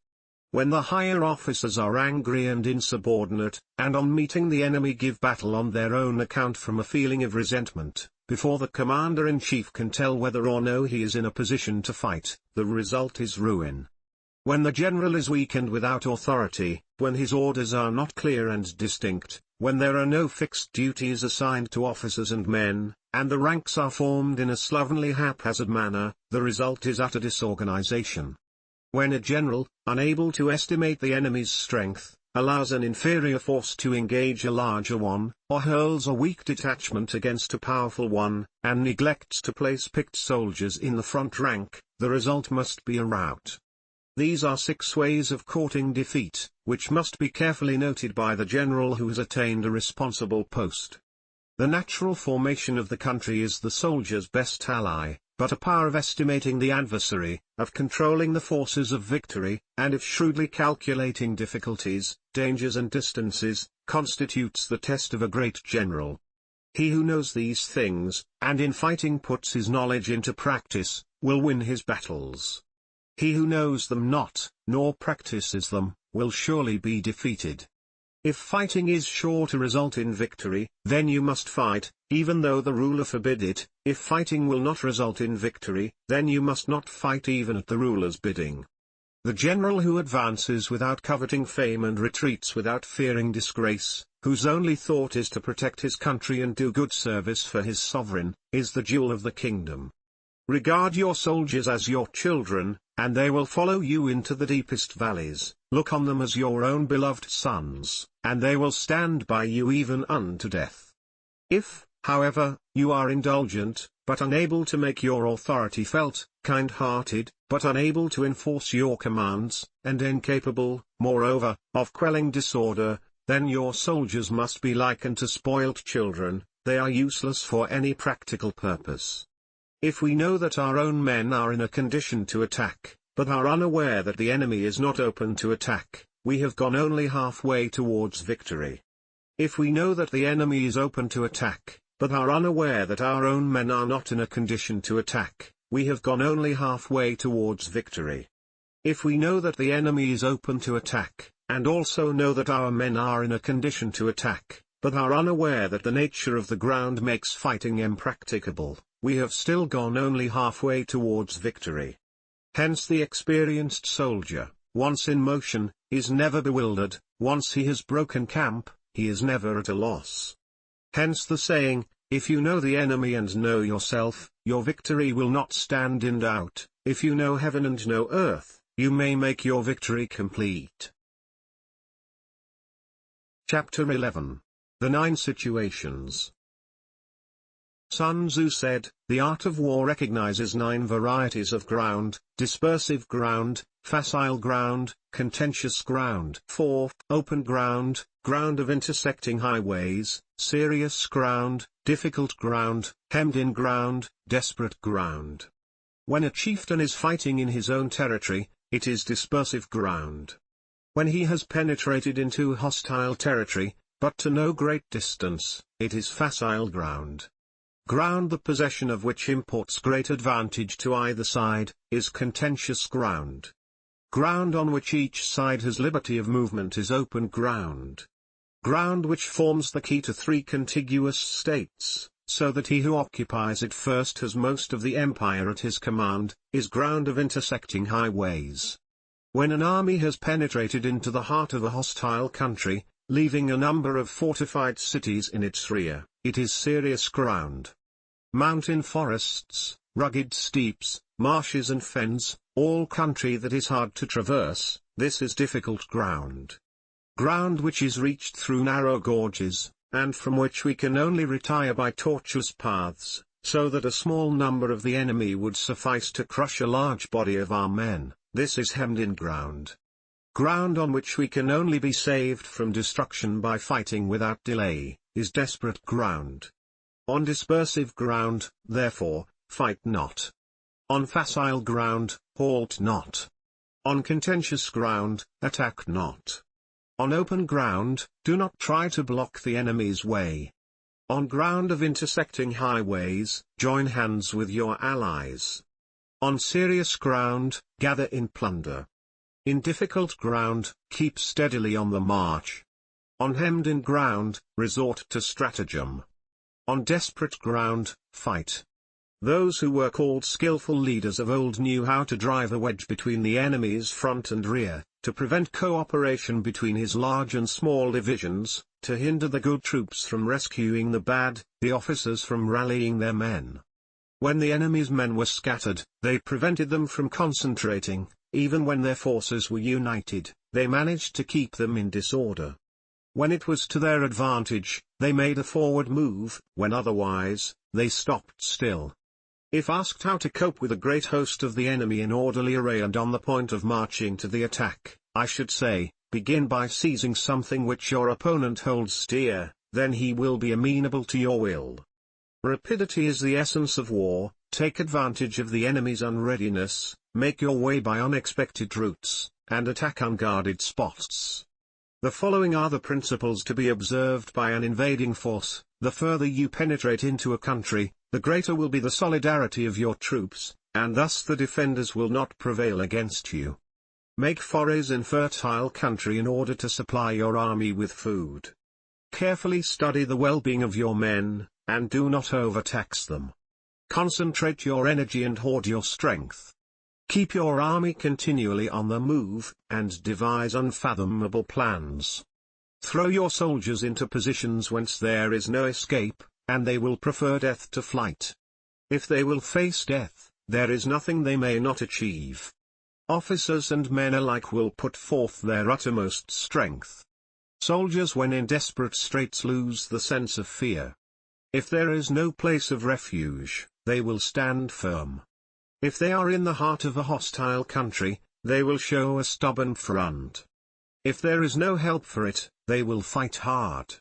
When the higher officers are angry and insubordinate, and on meeting the enemy give battle on their own account from a feeling of resentment, before the commander-in-chief can tell whether or no he is in a position to fight, the result is ruin. When the general is weak and without authority, when his orders are not clear and distinct, when there are no fixed duties assigned to officers and men, and the ranks are formed in a slovenly haphazard manner, the result is utter disorganization. When a general, unable to estimate the enemy's strength, allows an inferior force to engage a larger one, or hurls a weak detachment against a powerful one, and neglects to place picked soldiers in the front rank, the result must be a rout. These are 6 ways of courting defeat, which must be carefully noted by the general who has attained a responsible post. The natural formation of the country is the soldier's best ally, but a power of estimating the adversary, of controlling the forces of victory, and of shrewdly calculating difficulties, dangers and distances, constitutes the test of a great general. He who knows these things, and in fighting puts his knowledge into practice, will win his battles. He who knows them not, nor practices them, will surely be defeated. If fighting is sure to result in victory, then you must fight, even though the ruler forbid it. If fighting will not result in victory, then you must not fight even at the ruler's bidding. The general who advances without coveting fame and retreats without fearing disgrace, whose only thought is to protect his country and do good service for his sovereign, is the jewel of the kingdom. Regard your soldiers as your children, and they will follow you into the deepest valleys. Look on them as your own beloved sons, and they will stand by you even unto death. If, However, you are indulgent, but unable to make your authority felt, kind-hearted, but unable to enforce your commands, and incapable, moreover, of quelling disorder, then your soldiers must be likened to spoilt children. They are useless for any practical purpose. If we know that our own men are in a condition to attack, but are unaware that the enemy is not open to attack, we have gone only halfway towards victory. If we know that the enemy is open to attack, but are unaware that our own men are not in a condition to attack, we have gone only halfway towards victory. If we know that the enemy is open to attack, and also know that our men are in a condition to attack, but are unaware that the nature of the ground makes fighting impracticable, we have still gone only halfway towards victory. Hence the experienced soldier, once in motion, is never bewildered. Once he has broken camp, he is never at a loss. Hence the saying, if you know the enemy and know yourself, your victory will not stand in doubt. If you know heaven and know earth, you may make your victory complete. Chapter 11. The 9 Situations. Sun Tzu said, the art of war recognizes 9 varieties of ground: dispersive ground, facile ground, contentious ground, 4, open ground, ground of intersecting highways, serious ground, difficult ground, hemmed-in ground, desperate ground. When a chieftain is fighting in his own territory, it is dispersive ground. When he has penetrated into hostile territory, but to no great distance, it is facile ground. Ground the possession of which imports great advantage to either side, is contentious ground. Ground on which each side has liberty of movement is open ground. Ground which forms the key to 3 contiguous states, so that he who occupies it first has most of the empire at his command, is ground of intersecting highways. When an army has penetrated into the heart of a hostile country, leaving a number of fortified cities in its rear, it is serious ground. Mountain forests, rugged steeps, marshes and fens, all country that is hard to traverse, this is difficult ground. Ground which is reached through narrow gorges, and from which we can only retire by tortuous paths, so that a small number of the enemy would suffice to crush a large body of our men, this is hemmed-in ground. Ground on which we can only be saved from destruction by fighting without delay, is desperate ground. On dispersive ground, therefore, fight not. On facile ground, halt not. On contentious ground, attack not. On open ground, do not try to block the enemy's way. On ground of intersecting highways, join hands with your allies. On serious ground, gather in plunder. In difficult ground, keep steadily on the march. On hemmed-in ground, resort to stratagem. On desperate ground, fight. Those who were called skillful leaders of old knew how to drive a wedge between the enemy's front and rear, to prevent cooperation between his large and small divisions, to hinder the good troops from rescuing the bad, the officers from rallying their men. When the enemy's men were scattered, they prevented them from concentrating. Even when their forces were united, they managed to keep them in disorder. When it was to their advantage, they made a forward move; when otherwise, they stopped still. If asked how to cope with a great host of the enemy in orderly array and on the point of marching to the attack, I should say, begin by seizing something which your opponent holds dear, then he will be amenable to your will. Rapidity is the essence of war. Take advantage of the enemy's unreadiness, make your way by unexpected routes, and attack unguarded spots. The following are the principles to be observed by an invading force: the further you penetrate into a country, the greater will be the solidarity of your troops, and thus the defenders will not prevail against you. Make forays in fertile country in order to supply your army with food. Carefully study the well-being of your men, and do not overtax them. Concentrate your energy and hoard your strength. Keep your army continually on the move, and devise unfathomable plans. Throw your soldiers into positions whence there is no escape, and they will prefer death to flight. If they will face death, there is nothing they may not achieve. Officers and men alike will put forth their uttermost strength. Soldiers when in desperate straits lose the sense of fear. If there is no place of refuge, they will stand firm. If they are in the heart of a hostile country, they will show a stubborn front. If there is no help for it, they will fight hard.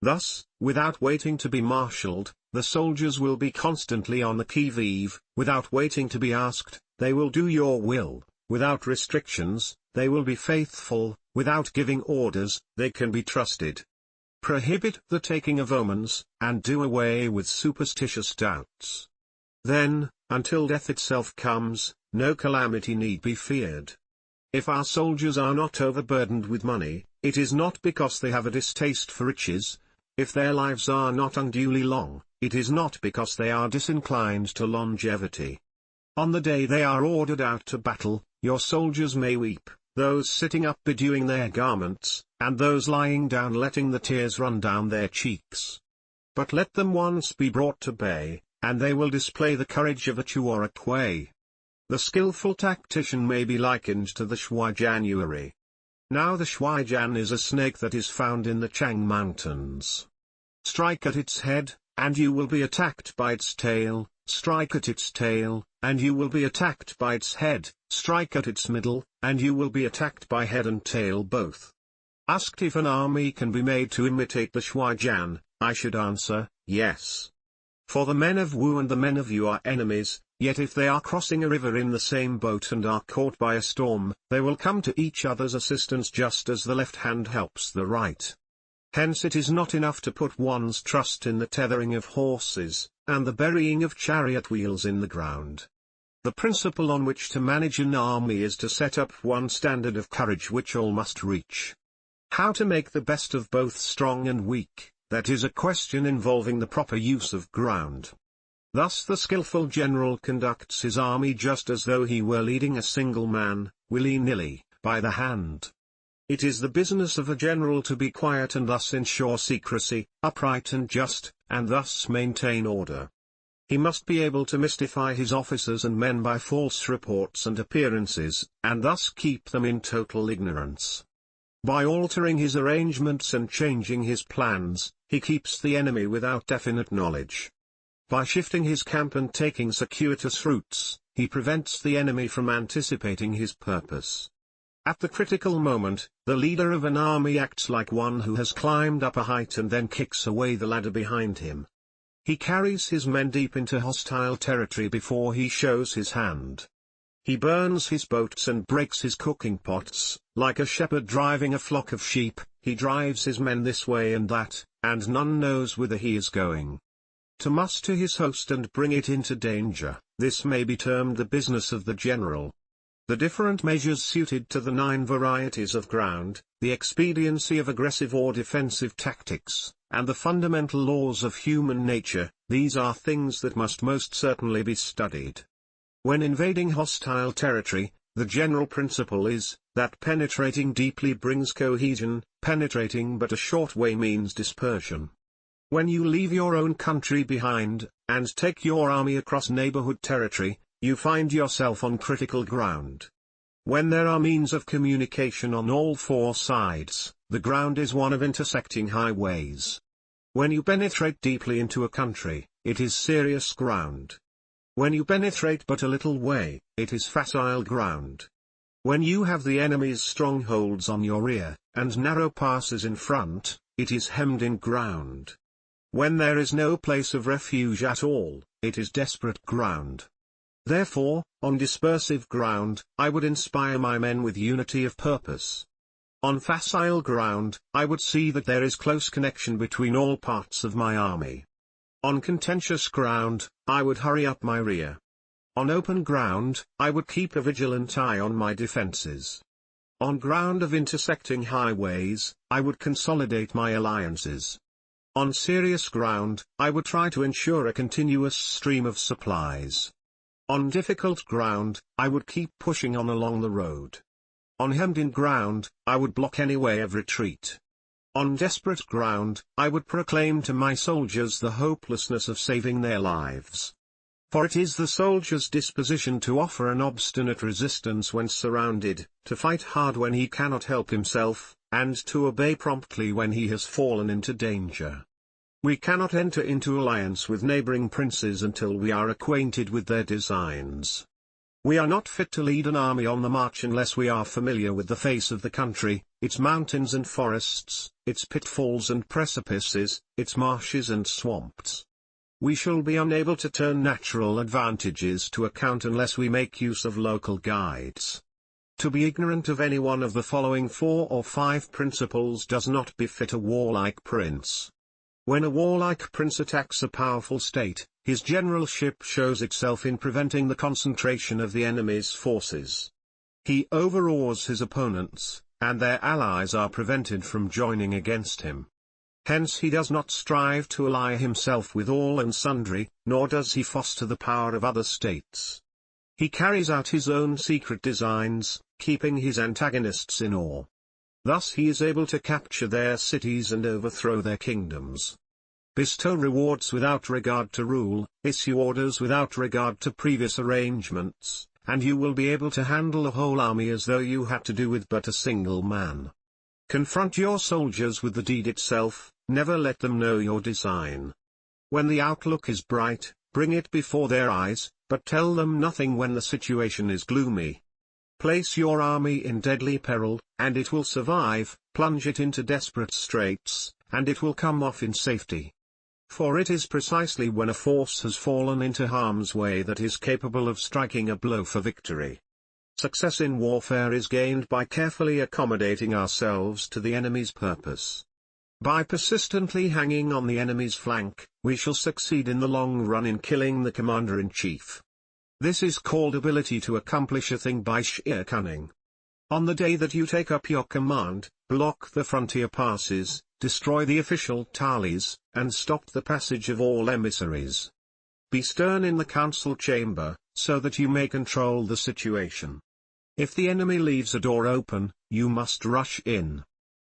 Thus, without waiting to be marshaled, the soldiers will be constantly on the qui-vive. Without waiting to be asked, they will do your will. Without restrictions, they will be faithful. Without giving orders, they can be trusted. Prohibit the taking of omens, and do away with superstitious doubts. Then, until death itself comes, no calamity need be feared. If our soldiers are not overburdened with money, it is not because they have a distaste for riches. If their lives are not unduly long, it is not because they are disinclined to longevity. On the day they are ordered out to battle, your soldiers may weep, those sitting up bedewing their garments, and those lying down letting the tears run down their cheeks. But let them once be brought to bay, and they will display the courage of a Chu or a Kuei. The skillful tactician may be likened to the Shuai-January. Now the Shuai-Jan is a snake that is found in the Chang Mountains. Strike at its head, and you will be attacked by its tail. Strike at its tail, and you will be attacked by its head. Strike at its middle, and you will be attacked by head and tail both. Asked if an army can be made to imitate the Shuai-Jan, I should answer, yes. For the men of Wu and the men of Yu are enemies, yet if they are crossing a river in the same boat and are caught by a storm, they will come to each other's assistance just as the left hand helps the right. Hence it is not enough to put one's trust in the tethering of horses, and the burying of chariot wheels in the ground. The principle on which to manage an army is to set up one standard of courage which all must reach. How to make the best of both strong and weak, that is a question involving the proper use of ground. Thus the skillful general conducts his army just as though he were leading a single man, willy-nilly, by the hand. It is the business of a general to be quiet and thus ensure secrecy, upright and just, and thus maintain order. He must be able to mystify his officers and men by false reports and appearances, and thus keep them in total ignorance. By altering his arrangements and changing his plans, he keeps the enemy without definite knowledge. By shifting his camp and taking circuitous routes, he prevents the enemy from anticipating his purpose. At the critical moment, the leader of an army acts like one who has climbed up a height and then kicks away the ladder behind him. He carries his men deep into hostile territory before he shows his hand. He burns his boats and breaks his cooking pots. Like a shepherd driving a flock of sheep, he drives his men this way and that, and none knows whither he is going. To muster his host and bring it into danger, this may be termed the business of the general. The different measures suited to the 9 varieties of ground, the expediency of aggressive or defensive tactics, and the fundamental laws of human nature, these are things that must most certainly be studied. When invading hostile territory, the general principle is, that penetrating deeply brings cohesion, penetrating but a short way means dispersion. When you leave your own country behind, and take your army across neighborhood territory, you find yourself on critical ground. When there are means of communication on all 4 sides, the ground is one of intersecting highways. When you penetrate deeply into a country, it is serious ground. When you penetrate but a little way, it is facile ground. When you have the enemy's strongholds on your rear, and narrow passes in front, it is hemmed-in ground. When there is no place of refuge at all, it is desperate ground. Therefore, on dispersive ground, I would inspire my men with unity of purpose. On facile ground, I would see that there is close connection between all parts of my army. On contentious ground, I would hurry up my rear. On open ground, I would keep a vigilant eye on my defenses. On ground of intersecting highways, I would consolidate my alliances. On serious ground, I would try to ensure a continuous stream of supplies. On difficult ground, I would keep pushing on along the road. On hemmed-in ground, I would block any way of retreat. On desperate ground, I would proclaim to my soldiers the hopelessness of saving their lives. For it is the soldier's disposition to offer an obstinate resistance when surrounded, to fight hard when he cannot help himself, and to obey promptly when he has fallen into danger. We cannot enter into alliance with neighboring princes until we are acquainted with their designs. We are not fit to lead an army on the march unless we are familiar with the face of the country, its mountains and forests, its pitfalls and precipices, its marshes and swamps. We shall be unable to turn natural advantages to account unless we make use of local guides. To be ignorant of any one of the following 4 or 5 principles does not befit a warlike prince. When a warlike prince attacks a powerful state, his generalship shows itself in preventing the concentration of the enemy's forces. He overawes his opponents, and their allies are prevented from joining against him. Hence he does not strive to ally himself with all and sundry, nor does he foster the power of other states. He carries out his own secret designs, keeping his antagonists in awe. Thus he is able to capture their cities and overthrow their kingdoms. Bestow rewards without regard to rule, issue orders without regard to previous arrangements, and you will be able to handle a whole army as though you had to do with but a single man. Confront your soldiers with the deed itself, never let them know your design. When the outlook is bright, bring it before their eyes, but tell them nothing when the situation is gloomy. Place your army in deadly peril, and it will survive, plunge it into desperate straits, and it will come off in safety. For it is precisely when a force has fallen into harm's way that is capable of striking a blow for victory. Success in warfare is gained by carefully accommodating ourselves to the enemy's purpose. By persistently hanging on the enemy's flank, we shall succeed in the long run in killing the commander-in-chief. This is called ability to accomplish a thing by sheer cunning. On the day that you take up your command, block the frontier passes, destroy the official tallies, and stop the passage of all emissaries. Be stern in the council chamber, so that you may control the situation. If the enemy leaves a door open, you must rush in.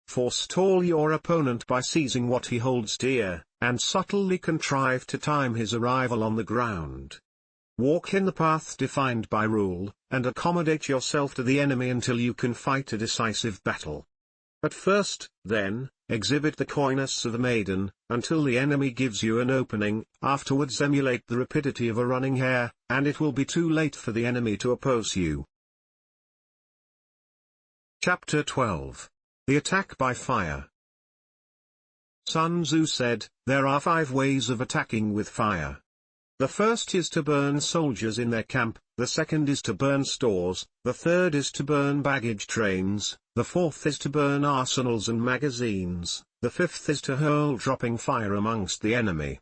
Forestall your opponent by seizing what he holds dear, and subtly contrive to time his arrival on the ground. Walk in the path defined by rule, and accommodate yourself to the enemy until you can fight a decisive battle. At first, then, exhibit the coyness of a maiden, until the enemy gives you an opening, afterwards emulate the rapidity of a running hare, and it will be too late for the enemy to oppose you. Chapter 12. The Attack by Fire. Sun Tzu said, "There are 5 ways of attacking with fire. The first is to burn soldiers in their camp, the second is to burn stores, the third is to burn baggage trains, the fourth is to burn arsenals and magazines, the fifth is to hurl dropping fire amongst the enemy."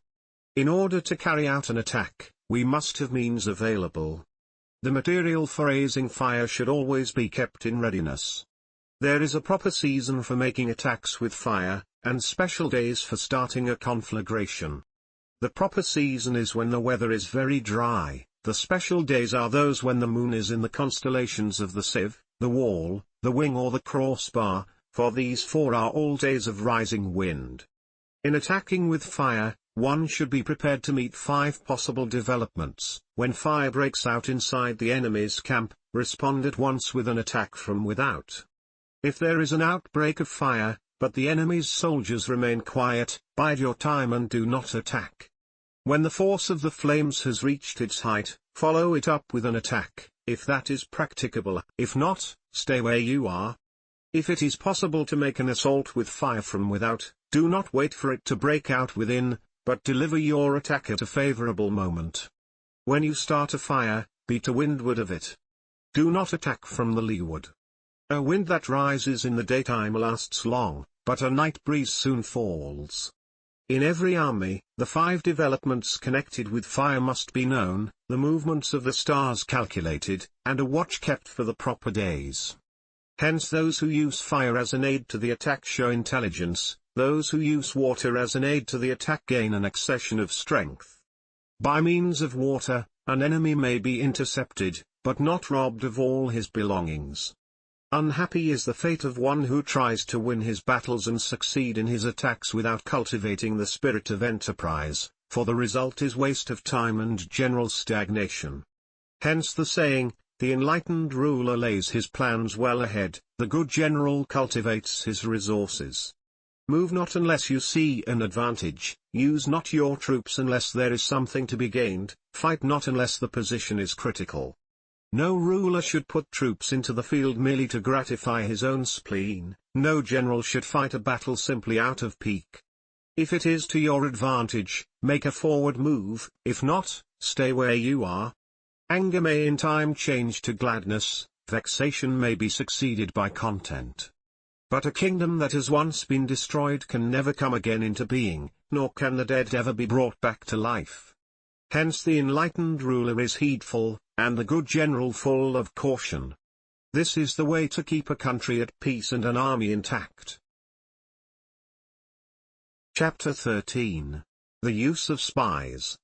In order to carry out an attack, we must have means available. The material for raising fire should always be kept in readiness. There is a proper season for making attacks with fire, and special days for starting a conflagration. The proper season is when the weather is very dry, the special days are those when the moon is in the constellations of the sieve, the wall, the wing or the crossbar, for these 4 are all days of rising wind. In attacking with fire, one should be prepared to meet 5 possible developments. When fire breaks out inside the enemy's camp, respond at once with an attack from without. If there is an outbreak of fire, but the enemy's soldiers remain quiet, bide your time and do not attack. When the force of the flames has reached its height, follow it up with an attack, if that is practicable. If not, stay where you are. If it is possible to make an assault with fire from without, do not wait for it to break out within, but deliver your attack at a favorable moment. When you start a fire, be to windward of it. Do not attack from the leeward. A wind that rises in the daytime lasts long, but a night breeze soon falls. In every army, the 5 developments connected with fire must be known, the movements of the stars calculated, and a watch kept for the proper days. Hence those who use fire as an aid to the attack show intelligence, those who use water as an aid to the attack gain an accession of strength. By means of water, an enemy may be intercepted, but not robbed of all his belongings. Unhappy is the fate of one who tries to win his battles and succeed in his attacks without cultivating the spirit of enterprise, for the result is waste of time and general stagnation. Hence the saying, the enlightened ruler lays his plans well ahead, the good general cultivates his resources. Move not unless you see an advantage, use not your troops unless there is something to be gained, fight not unless the position is critical. No ruler should put troops into the field merely to gratify his own spleen, no general should fight a battle simply out of pique. If it is to your advantage, make a forward move, if not, stay where you are. Anger may in time change to gladness, vexation may be succeeded by content. But a kingdom that has once been destroyed can never come again into being, nor can the dead ever be brought back to life. Hence the enlightened ruler is heedful, and the good general full of caution. This is the way to keep a country at peace and an army intact. Chapter 13. The Use of Spies.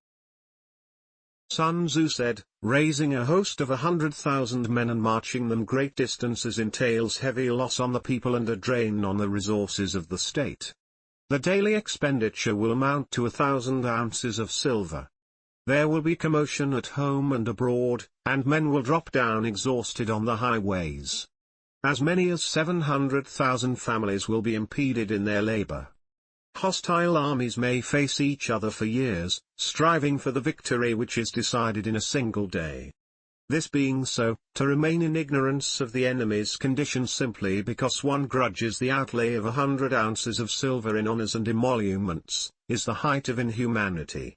Sun Tzu said, raising a host of 100,000 men and marching them great distances entails heavy loss on the people and a drain on the resources of the state. The daily expenditure will amount to 1,000 ounces of silver. There will be commotion at home and abroad, and men will drop down exhausted on the highways. As many as 700,000 families will be impeded in their labor. Hostile armies may face each other for years, striving for the victory which is decided in a single day. This being so, to remain in ignorance of the enemy's condition simply because one grudges the outlay of 100 ounces of silver in honors and emoluments, is the height of inhumanity.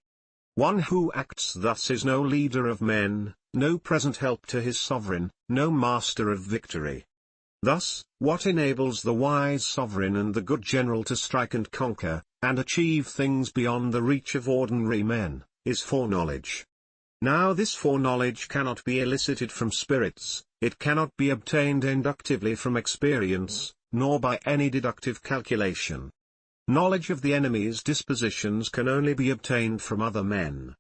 One who acts thus is no leader of men, no present help to his sovereign, no master of victory. Thus, what enables the wise sovereign and the good general to strike and conquer, and achieve things beyond the reach of ordinary men, is foreknowledge. Now this foreknowledge cannot be elicited from spirits, it cannot be obtained inductively from experience, nor by any deductive calculation. Knowledge of the enemy's dispositions can only be obtained from other men.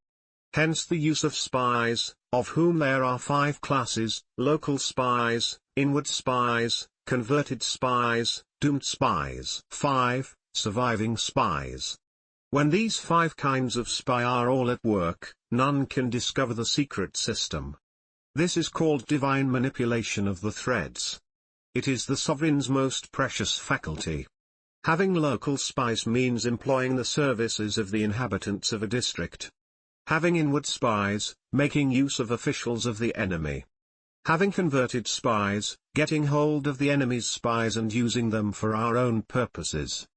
Hence the use of spies, of whom there are 5 classes: local spies, inward spies, converted spies, doomed spies. 5. Surviving spies. When these 5 kinds of spy are all at work, none can discover the secret system. This is called divine manipulation of the threads. It is the sovereign's most precious faculty. Having local spies means employing the services of the inhabitants of a district. Having inward spies, making use of officials of the enemy. Having converted spies, getting hold of the enemy's spies and using them for our own purposes.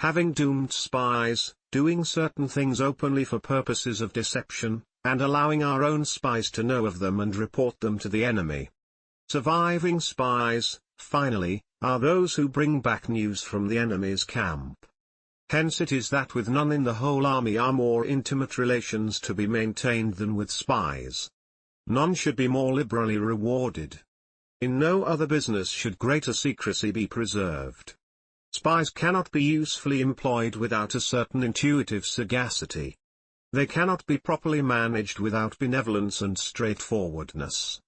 Having doomed spies, doing certain things openly for purposes of deception, and allowing our own spies to know of them and report them to the enemy. Surviving spies, finally, are those who bring back news from the enemy's camp. Hence it is that with none in the whole army are more intimate relations to be maintained than with spies. None should be more liberally rewarded. In no other business should greater secrecy be preserved. Spies cannot be usefully employed without a certain intuitive sagacity. They cannot be properly managed without benevolence and straightforwardness.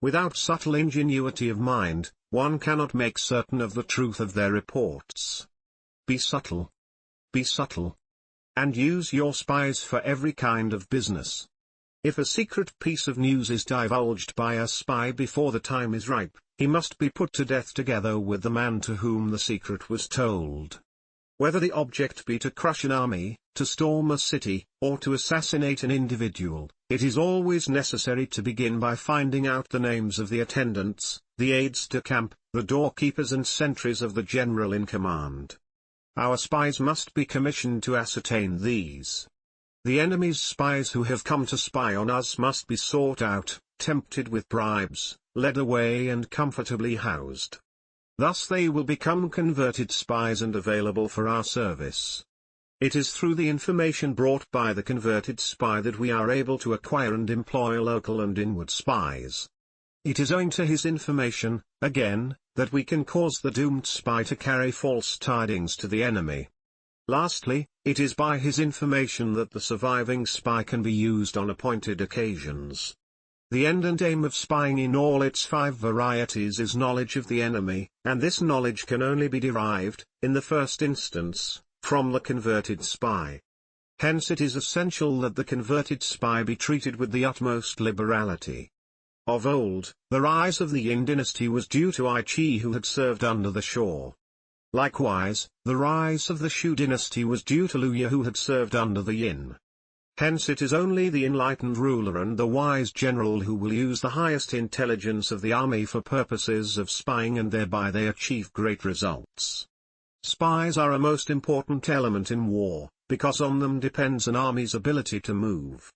Without subtle ingenuity of mind, one cannot make certain of the truth of their reports. Be subtle. Be subtle. And use your spies for every kind of business. If a secret piece of news is divulged by a spy before the time is ripe, he must be put to death together with the man to whom the secret was told. Whether the object be to crush an army, to storm a city, or to assassinate an individual, it is always necessary to begin by finding out the names of the attendants, the aides-de-camp, the doorkeepers and sentries of the general in command. Our spies must be commissioned to ascertain these. The enemy's spies who have come to spy on us must be sought out, tempted with bribes, led away and comfortably housed. Thus they will become converted spies and available for our service. It is through the information brought by the converted spy that we are able to acquire and employ local and inward spies. It is owing to his information, again, that we can cause the doomed spy to carry false tidings to the enemy. Lastly, it is by his information that the surviving spy can be used on appointed occasions. The end and aim of spying in all its 5 varieties is knowledge of the enemy, and this knowledge can only be derived, in the first instance, from the converted spy. Hence it is essential that the converted spy be treated with the utmost liberality. Of old, the rise of the Yin dynasty was due to Ai Chi, who had served under the Shah. Likewise, the rise of the Shu dynasty was due to Liu Ye, who had served under the Yin. Hence it is only the enlightened ruler and the wise general who will use the highest intelligence of the army for purposes of spying, and thereby they achieve great results. Spies are a most important element in war, because on them depends an army's ability to move.